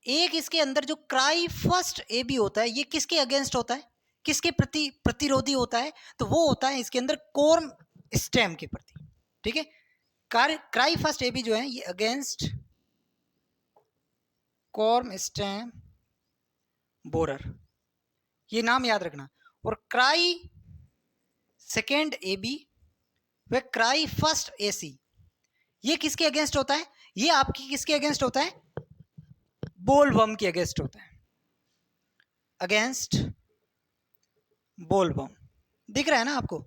एक, इसके अंदर जो क्राई फर्स्ट ए बी होता है, ये किसके अगेंस्ट होता है? किसके प्रति प्रतिरोधी होता है? तो वो होता है इसके अंदर कॉर्म स्टेम के प्रति। ठीक है, क्राई फर्स्ट ए बी जो है ये अगेंस्ट कॉर्म स्टेम बोरर, ये नाम याद रखना। और क्राई सेकेंड ए बी व क्राई फर्स्ट ए सी, ये किसके अगेंस्ट होता है? ये आपकी किसके अगेंस्ट होता है? बोलवर्म के अगेंस्ट होता है, अगेंस्ट बोलवर्म। दिख रहा है ना आपको?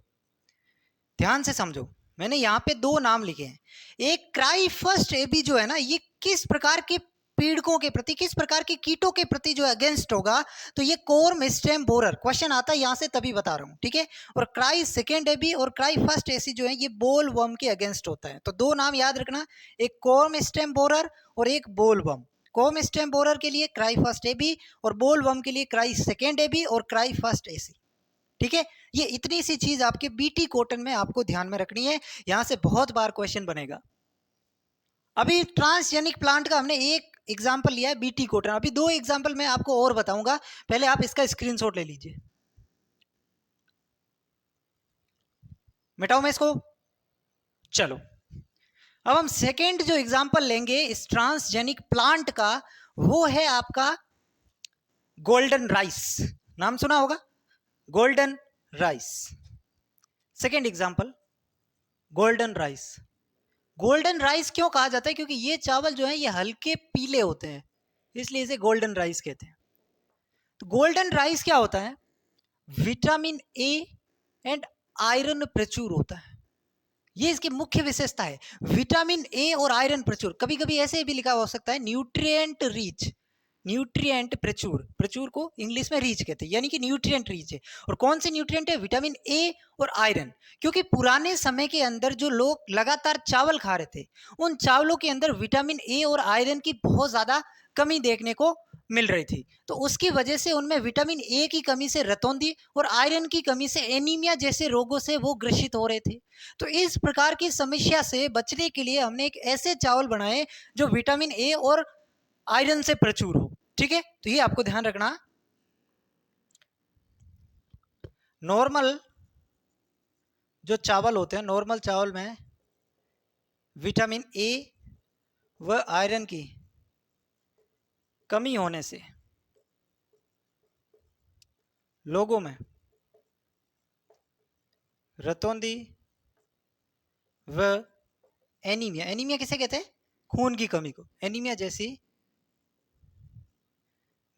ध्यान से समझो, मैंने यहाँ पे दो नाम लिखे हैं। एक क्राई फर्स्ट एबी जो है ना, ये किस प्रकार के पीड़कों के प्रति, किस प्रकार के कीटों के प्रति जो अगेंस्ट होगा? तो ये कॉर्म स्टेम बोरर, क्वेश्चन आता है यहाँ से तभी बता रहा हूँ। ठीक है, और क्राई सेकेंड एबी और क्राई फर्स्ट एसी जो है ये बोलवर्म के अगेंस्ट होता है। तो दो नाम याद रखना, एक कॉर्म स्टेम बोरर और एक बोलवर्म। कॉर्म स्टेम बोरर के लिए क्राई फर्स्ट एबी और बोलवर्म के लिए क्राई सेकेंड एबी और क्राई फर्स्ट एसी। ठीक है, ये इतनी सी चीज आपके बीटी कॉटन में आपको ध्यान में रखनी है, यहां से बहुत बार क्वेश्चन बनेगा। अभी ट्रांसजेनिक प्लांट का हमने एक एग्जांपल लिया है, बीटी कॉटन। अभी दो एग्जांपल मैं आपको और बताऊंगा, पहले आप इसका स्क्रीनशॉट ले लीजिए। मिटाओ मैं इसको। चलो, अब हम सेकेंड जो एग्जांपल लेंगे इस ट्रांसजेनिक प्लांट का, वो है आपका गोल्डन राइस। नाम सुना होगा, golden rice. Second example, golden rice. Golden rice क्यों कहा जाता है? क्योंकि ये चावल जो है ये हल्के पीले होते हैं, इसलिए इसे गोल्डन राइस कहते हैं। तो गोल्डन राइस क्या होता है? विटामिन ए एंड आयरन प्रचुर होता है, ये इसकी मुख्य विशेषता है। विटामिन ए और आयरन प्रचुर, कभी कभी ऐसे भी लिखा हो सकता है न्यूट्रिएंट रिच, न्यूट्रिएंट प्रचुर, प्रचुर को इंग्लिश में रीच कहते हैं, यानी कि न्यूट्रिएंट रिच है। और कौन से न्यूट्रिएंट है? विटामिन ए और आयरन। क्योंकि पुराने समय के अंदर जो लोग लगातार चावल खा रहे थे, उन चावलों के अंदर विटामिन ए और आयरन की बहुत ज्यादा कमी देखने को मिल रही थी। तो उसकी वजह से उनमें विटामिन ए की कमी से रतौंधी और आयरन की कमी से एनीमिया जैसे रोगों से वो ग्रसित हो रहे थे। तो इस प्रकार की समस्या से बचने के लिए हमने एक ऐसे चावल बनाए जो विटामिन ए और आयरन से प्रचुर हो। ठीक है, तो ये आपको ध्यान रखना। नॉर्मल जो चावल होते हैं, नॉर्मल चावल में विटामिन ए व आयरन की कमी होने से लोगों में रतौंधी व एनीमिया, एनीमिया किसे कहते हैं? खून की कमी को, एनीमिया जैसी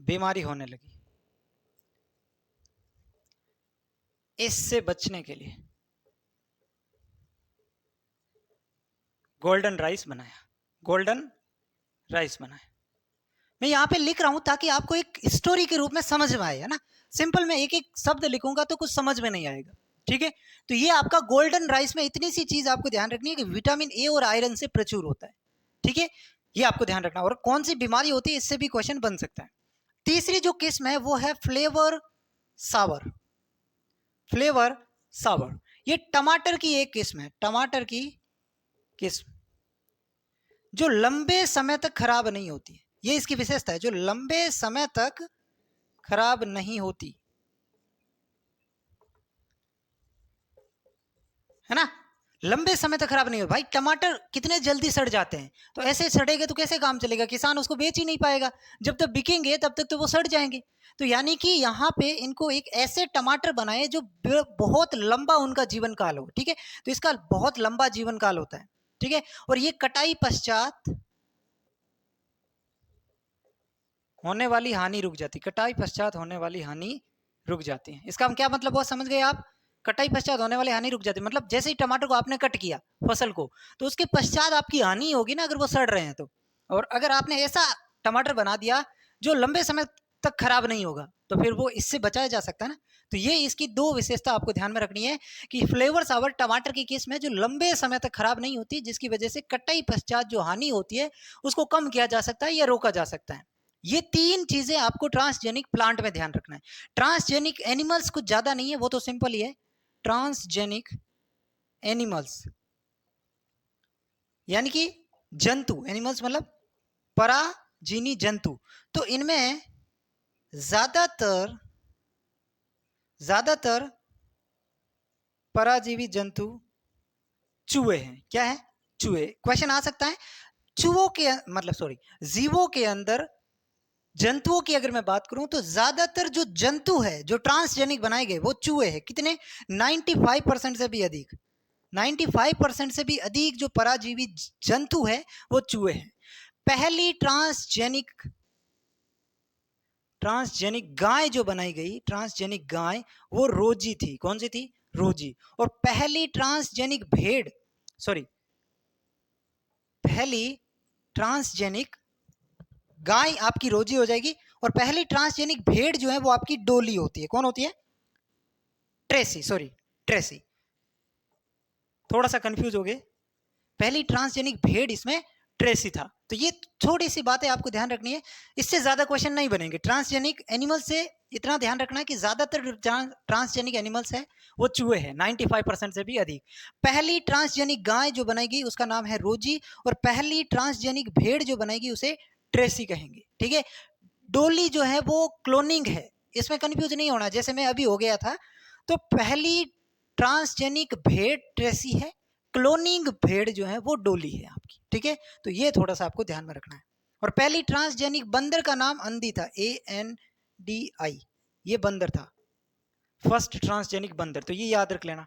बीमारी होने लगी। इससे बचने के लिए गोल्डन राइस बनाया, गोल्डन राइस बनाया। मैं यहाँ पे लिख रहा हूं ताकि आपको एक स्टोरी के रूप में समझ में आए, है ना। सिंपल मैं एक एक शब्द लिखूंगा तो कुछ समझ में नहीं आएगा। ठीक है, तो ये आपका गोल्डन राइस में इतनी सी चीज आपको ध्यान रखनी है कि विटामिन ए और आयरन से प्रचुर होता है। ठीक है, ये आपको ध्यान रखना। और कौन सी बीमारी होती है इससे भी क्वेश्चन बन सकता है। तीसरी जो किस्म है वो है फ्लेवर सावर। फ्लेवर सावर ये टमाटर की एक किस्म है, टमाटर की किस्म जो लंबे समय तक खराब नहीं होती है। ये इसकी विशेषता है, जो लंबे समय तक खराब नहीं होती, है ना। लंबे समय तक खराब नहीं होती। भाई टमाटर कितने जल्दी सड़ जाते हैं, तो ऐसे सड़ेंगे तो कैसे काम चलेगा, किसान उसको बेच ही नहीं पाएगा। जब तक बिकेंगे तब तक तो वो सड़ जाएंगे। तो यानी कि यहाँ पे इनको एक ऐसे टमाटर बनाए जो बहुत लंबा उनका जीवन काल हो। ठीक है, तो इसका बहुत लंबा जीवन काल होता है। ठीक है, और ये कटाई पश्चात होने वाली हानि रुक जाती, कटाई पश्चात होने वाली हानि रुक जाती है। इसका क्या मतलब हुआ, समझ गए आप? कटाई पश्चात होने वाली हानि रुक जाती है मतलब जैसे ही टमाटर को आपने कट किया फसल को, तो उसके पश्चात आपकी हानि होगी ना, अगर वो सड़ रहे हैं तो। और अगर आपने ऐसा टमाटर बना दिया जो लंबे समय तक खराब नहीं होगा, तो फिर वो इससे बचाया जा सकता है ना। तो ये इसकी दो विशेषता आपको ध्यान में रखनी है कि फ्लेवर सावर टमाटर की किस्म है जो लंबे समय तक खराब नहीं होती, जिसकी वजह से कटाई पश्चात जो हानि होती है उसको कम किया जा सकता है या रोका जा सकता है। ये तीन चीजें आपको ट्रांसजेनिक प्लांट में ध्यान रखना है। ट्रांसजेनिक एनिमल्स कुछ ज्यादा नहीं है, वो तो सिंपल ही है। ट्रांसजेनिक एनिमल्स यानी कि जंतु, एनिमल्स मतलब पराजीनी जंतु। तो इनमें ज्यादातर पराजीवी जंतु चूहे हैं। क्या है? चूहे। क्वेश्चन आ सकता है चूहों के मतलब जीवों के अंदर जंतुओं की अगर मैं बात करूं तो ज्यादातर जो जंतु है जो ट्रांसजेनिक बनाए गए वो चूहे हैं। कितने? 95% से भी अधिक, 95% से भी अधिक जो पराजीवी जंतु है वो चूहे हैं। पहली ट्रांसजेनिक गाय जो बनाई गई, ट्रांसजेनिक गाय, वो रोजी थी। कौन सी थी? रोजी। और पहली ट्रांसजेनिक गाय आपकी रोजी हो जाएगी। और पहली ट्रांसजेनिक भेड़ जो है वो आपकी डोली होती है। कौन होती है? ट्रेसी। थोड़ा सा कंफ्यूज हो गए, पहली ट्रांसजेनिक भेड़ इसमें ट्रेसी था। तो ये थोड़ी सी बातें आपको ध्यान रखनी है, इससे ज्यादा क्वेश्चन नहीं बनेंगे। ट्रांसजेनिक एनिमल से इतना ध्यान रखना है कि ज्यादातर ट्रांसजेनिक एनिमल्स है वो चूहे हैं, 95% से भी अधिक। पहली ट्रांसजेनिक गाय जो बनाएगी उसका नाम है रोजी, और पहली ट्रांसजेनिक भेड़ जो बनाएगी उसे ट्रेसी कहेंगे। ठीक है, डोली जो है वो क्लोनिंग है, इसमें कंफ्यूज नहीं होना, जैसे मैं अभी हो गया था। तो पहली ट्रांसजेनिक भेड़ ट्रेसी है, क्लोनिंग भेड़ जो है वो डोली है आपकी। ठीक है, तो ये थोड़ा सा आपको ध्यान में रखना है। और पहली ट्रांसजेनिक बंदर का नाम अंधी था, ANDI, ये बंदर था, फर्स्ट ट्रांसजेनिक बंदर। तो ये याद रख लेना।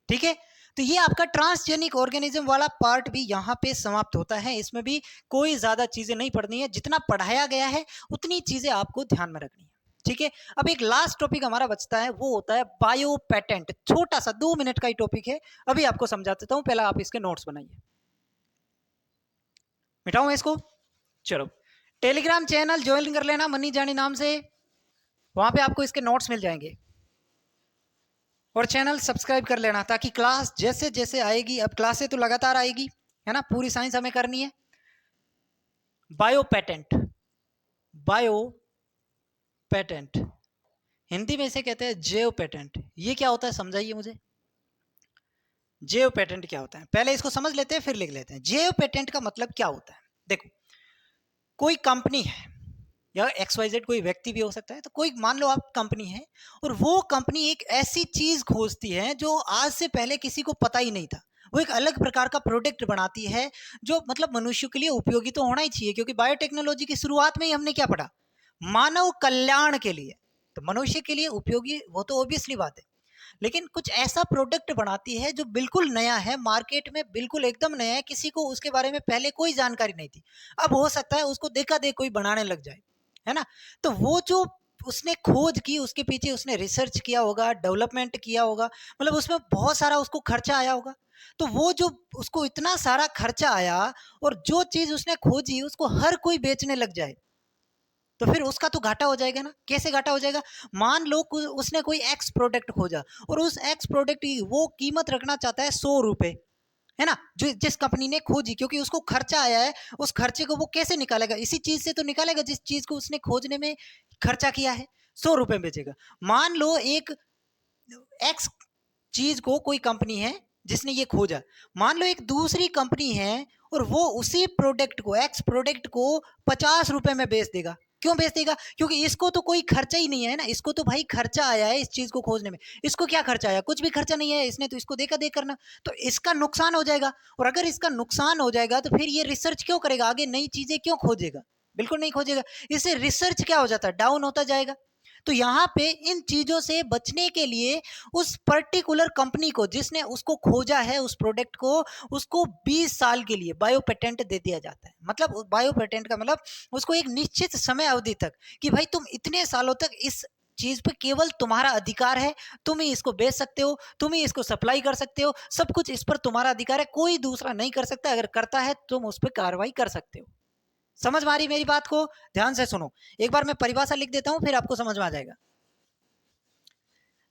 ठीक है, तो ये आपका ट्रांसजेनिक ऑर्गेनिज्म वाला पार्ट भी यहाँ पे समाप्त होता है। इसमें भी कोई ज्यादा चीजें नहीं पढ़नी है, जितना पढ़ाया गया है उतनी चीजें आपको ध्यान में रखनी है। ठीक है, अब एक लास्ट टॉपिक हमारा बचता है, वो होता है बायो पेटेंट। छोटा सा 2 मिनट का ही टॉपिक है, अभी आपको समझा देता हूं, पहले आप इसके नोट्स बनाइए। मिटाऊं इसको? चलो, टेलीग्राम चैनल ज्वाइन कर लेना मनी जानी नाम से, वहां पे आपको इसके नोट्स मिल जाएंगे। और चैनल सब्सक्राइब कर लेना ताकि क्लास जैसे जैसे आएगी, अब क्लासें तो लगातार आएगी, है ना, पूरी साइंस हमें करनी है। Bio patent, bio patent, Hindi में इसे कहते हैं जैव पेटेंट। ये क्या होता है समझाइए मुझे, जैव पेटेंट क्या होता है? पहले इसको समझ लेते हैं फिर लिख लेते हैं। जैव पेटेंट का मतलब क्या होता है? देखो, कोई कंपनी है या XYZ कोई व्यक्ति भी हो सकता है, तो कोई मान लो आप कंपनी है और वो कंपनी एक ऐसी चीज खोजती है जो आज से पहले किसी को पता ही नहीं था। वो एक अलग प्रकार का प्रोडक्ट बनाती है जो मतलब मनुष्य के लिए उपयोगी तो होना ही चाहिए, क्योंकि बायोटेक्नोलॉजी की शुरुआत में ही हमने क्या पढ़ा, मानव कल्याण के लिए, तो मनुष्य के लिए उपयोगी वो तो ऑब्वियसली बात है। लेकिन कुछ ऐसा प्रोडक्ट बनाती है जो बिल्कुल नया है, मार्केट में बिल्कुल एकदम नया है, किसी को उसके बारे में पहले कोई जानकारी नहीं थी। अब हो सकता है उसको देखा देख कोई बनाने लग जाए, है ना? तो वो जो उसने खोज की, उसके पीछे उसने रिसर्च किया होगा, डेवलपमेंट किया होगा, मतलब उसमें बहुत सारा उसको खर्चा आया होगा। तो वो जो उसको इतना सारा खर्चा आया और जो चीज उसने खोजी उसको हर कोई बेचने लग जाए, तो फिर उसका तो घाटा हो जाएगा ना। कैसे घाटा हो जाएगा? मान लो उसने कोई एक्स प्रोडक्ट खोजा और उस एक्स प्रोडक्ट की वो कीमत रखना चाहता है 100 रुपए, है ना? जो जिस कंपनी ने खोजी, क्योंकि उसको खर्चा आया है, उस खर्चे को वो कैसे निकालेगा? इसी चीज से तो निकालेगा जिस चीज को उसने खोजने में खर्चा किया है। 100 रुपए में बेचेगा। मान लो एक एक्स चीज को कोई कंपनी है जिसने ये खोजा, मान लो एक दूसरी कंपनी है और वो उसी प्रोडक्ट को, एक्स प्रोडक्ट को 50 रुपए में बेच देगा। क्यों बेच देगा? क्योंकि इसको तो कोई खर्चा ही नहीं है ना, इसको तो भाई खर्चा आया है इस चीज को खोजने में। इसको क्या खर्चा आया? कुछ भी खर्चा नहीं है, इसने तो इसको देखा देख करना, तो इसका नुकसान हो जाएगा। और अगर इसका नुकसान हो जाएगा तो फिर ये रिसर्च क्यों करेगा, आगे नई चीजें क्यों खोजेगा? बिल्कुल नहीं खोजेगा। इससे रिसर्च क्या हो जाता है, डाउन होता जाएगा। तो यहाँ पे इन चीजों से बचने के लिए उस पर्टिकुलर कंपनी को जिसने उसको खोजा है उस प्रोडक्ट को, उसको 20 साल के लिए बायो पेटेंट दे दिया जाता है। मतलब बायो पेटेंट का मतलब उसको एक निश्चित समय अवधि तक, कि भाई तुम इतने सालों तक इस चीज पे केवल तुम्हारा अधिकार है, तुम ही इसको बेच सकते हो, तुम ही इसको सप्लाई कर सकते हो, सब कुछ इस पर तुम्हारा अधिकार है, कोई दूसरा नहीं कर सकता। अगर करता है तुम उस पर कार्रवाई कर सकते हो। समझ में आ रही मेरी बात को? ध्यान से सुनो, एक बार मैं परिभाषा लिख देता हूं फिर आपको समझ में आ जाएगा।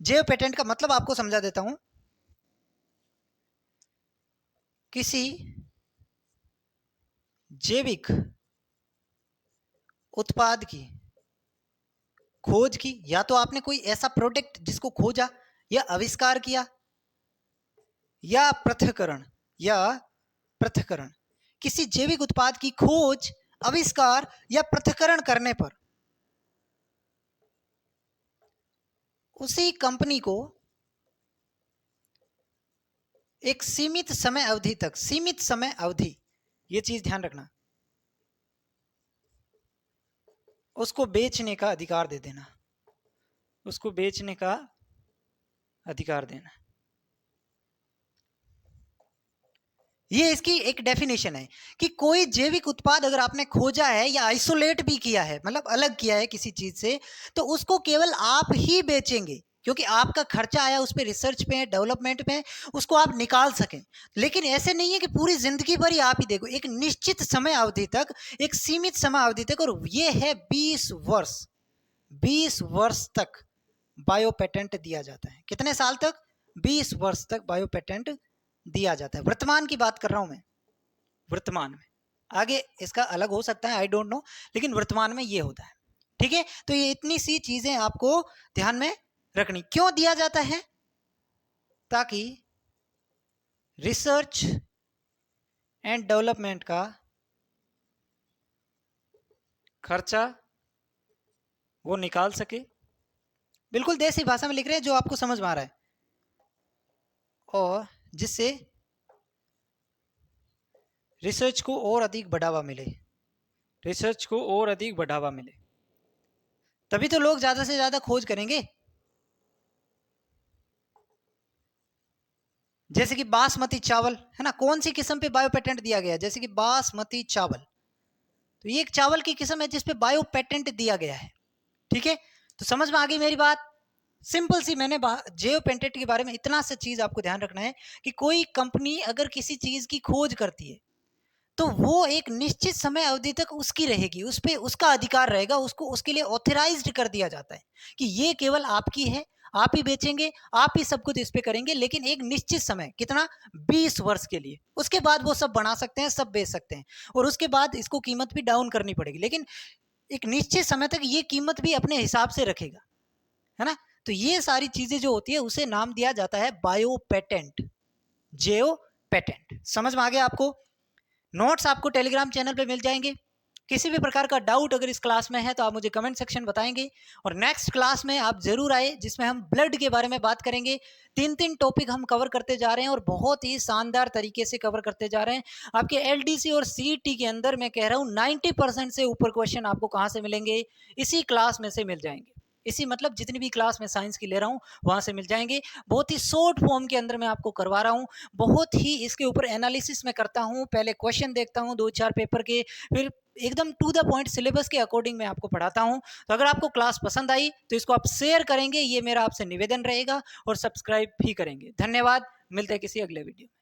जैव पेटेंट का मतलब आपको समझा देता हूं। किसी जैविक उत्पाद की खोज की, या तो आपने कोई ऐसा प्रोडक्ट जिसको खोजा या आविष्कार किया, या पृथक्करण, या पृथक्करण, किसी जैविक उत्पाद की खोज, आविष्कार या पृथक्करण करने पर उसी कंपनी को एक सीमित समय अवधि तक, सीमित समय अवधि, ये चीज ध्यान रखना, उसको बेचने का अधिकार दे देना, उसको बेचने का अधिकार देना। ये इसकी एक डेफिनेशन है कि कोई जैविक उत्पाद अगर आपने खोजा है या आइसोलेट भी किया है, मतलब अलग किया है किसी चीज से, तो उसको केवल आप ही बेचेंगे, क्योंकि आपका खर्चा आया उस पर, रिसर्च पे, डेवलपमेंट पे, उसको आप निकाल सकें। लेकिन ऐसे नहीं है कि पूरी जिंदगी भर ही आप ही देखो, एक निश्चित समय अवधि तक, एक सीमित समय अवधि तक, और ये है 20 वर्ष। 20 वर्ष तक बायो पेटेंट दिया जाता है। कितने साल तक? 20 वर्ष तक बायो पेटेंट दिया जाता है। वर्तमान की बात कर रहा हूं मैं, वर्तमान में। आगे इसका अलग हो सकता है, आई डोंट नो, लेकिन वर्तमान में ये होता है। ठीक है, तो ये इतनी सी चीजें आपको ध्यान में रखनी। क्यों दिया जाता है? ताकि रिसर्च एंड डेवलपमेंट का खर्चा वो निकाल सके। बिल्कुल देसी भाषा में लिख रहे हैं जो आपको समझ में आ रहा है, और जिससे रिसर्च को और अधिक बढ़ावा मिले, रिसर्च को और अधिक बढ़ावा मिले, तभी तो लोग ज्यादा से ज्यादा खोज करेंगे। जैसे कि बासमती चावल है ना, कौन सी किस्म पे बायो पेटेंट दिया गया? जैसे कि बासमती चावल, तो ये एक चावल की किस्म है जिसपे बायो पेटेंट दिया गया है। ठीक है, तो समझ में आ गई मेरी बात? सिंपल सी, मैंने जैव पेटेंट के बारे में इतना सा चीज आपको ध्यान रखना है कि कोई कंपनी अगर किसी चीज की खोज करती है तो वो एक निश्चित समय अवधि तक उसकी रहेगी, उस पे उसका अधिकार रहेगा, उसको उसके लिए ऑथराइज्ड कर दिया जाता है कि ये केवल आपकी है, आप ही बेचेंगे, आप ही सब कुछ इस पे करेंगे, लेकिन एक निश्चित समय, कितना? 20 वर्ष के लिए। उसके बाद वो सब बना सकते हैं, सब बेच सकते हैं, और उसके बाद इसको कीमत भी डाउन करनी पड़ेगी। लेकिन एक निश्चित समय तक ये कीमत भी अपने हिसाब से रखेगा, है ना। तो ये सारी चीजें जो होती है उसे नाम दिया जाता है बायो पेटेंट, जेओ पेटेंट। समझ में आ गया आपको। नोट्स आपको टेलीग्राम चैनल पे मिल जाएंगे। किसी भी प्रकार का डाउट अगर इस क्लास में है तो आप मुझे कमेंट सेक्शन बताएंगे, और नेक्स्ट क्लास में आप जरूर आए जिसमें हम ब्लड के बारे में बात करेंगे। 3 टॉपिक हम कवर करते जा रहे हैं और बहुत ही शानदार तरीके से कवर करते जा रहे हैं। आपके एलडीसी और सीईटी के अंदर मैं कह रहा हूँ 90% से ऊपर क्वेश्चन आपको कहाँ से मिलेंगे, इसी क्लास में से मिल जाएंगे। इसी मतलब जितनी भी क्लास में साइंस की ले रहा हूँ वहां से मिल जाएंगे। बहुत ही शॉर्ट फॉर्म के अंदर मैं आपको करवा रहा हूँ, बहुत ही इसके ऊपर एनालिसिस मैं करता हूँ। पहले क्वेश्चन देखता हूँ 2-4 पेपर के, फिर एकदम टू द पॉइंट सिलेबस के अकॉर्डिंग मैं आपको पढ़ाता हूँ। तो अगर आपको क्लास पसंद आई तो इसको आप शेयर करेंगे, ये मेरा आपसे निवेदन रहेगा, और सब्सक्राइब भी करेंगे। धन्यवाद, मिलते हैं किसी अगले वीडियो में।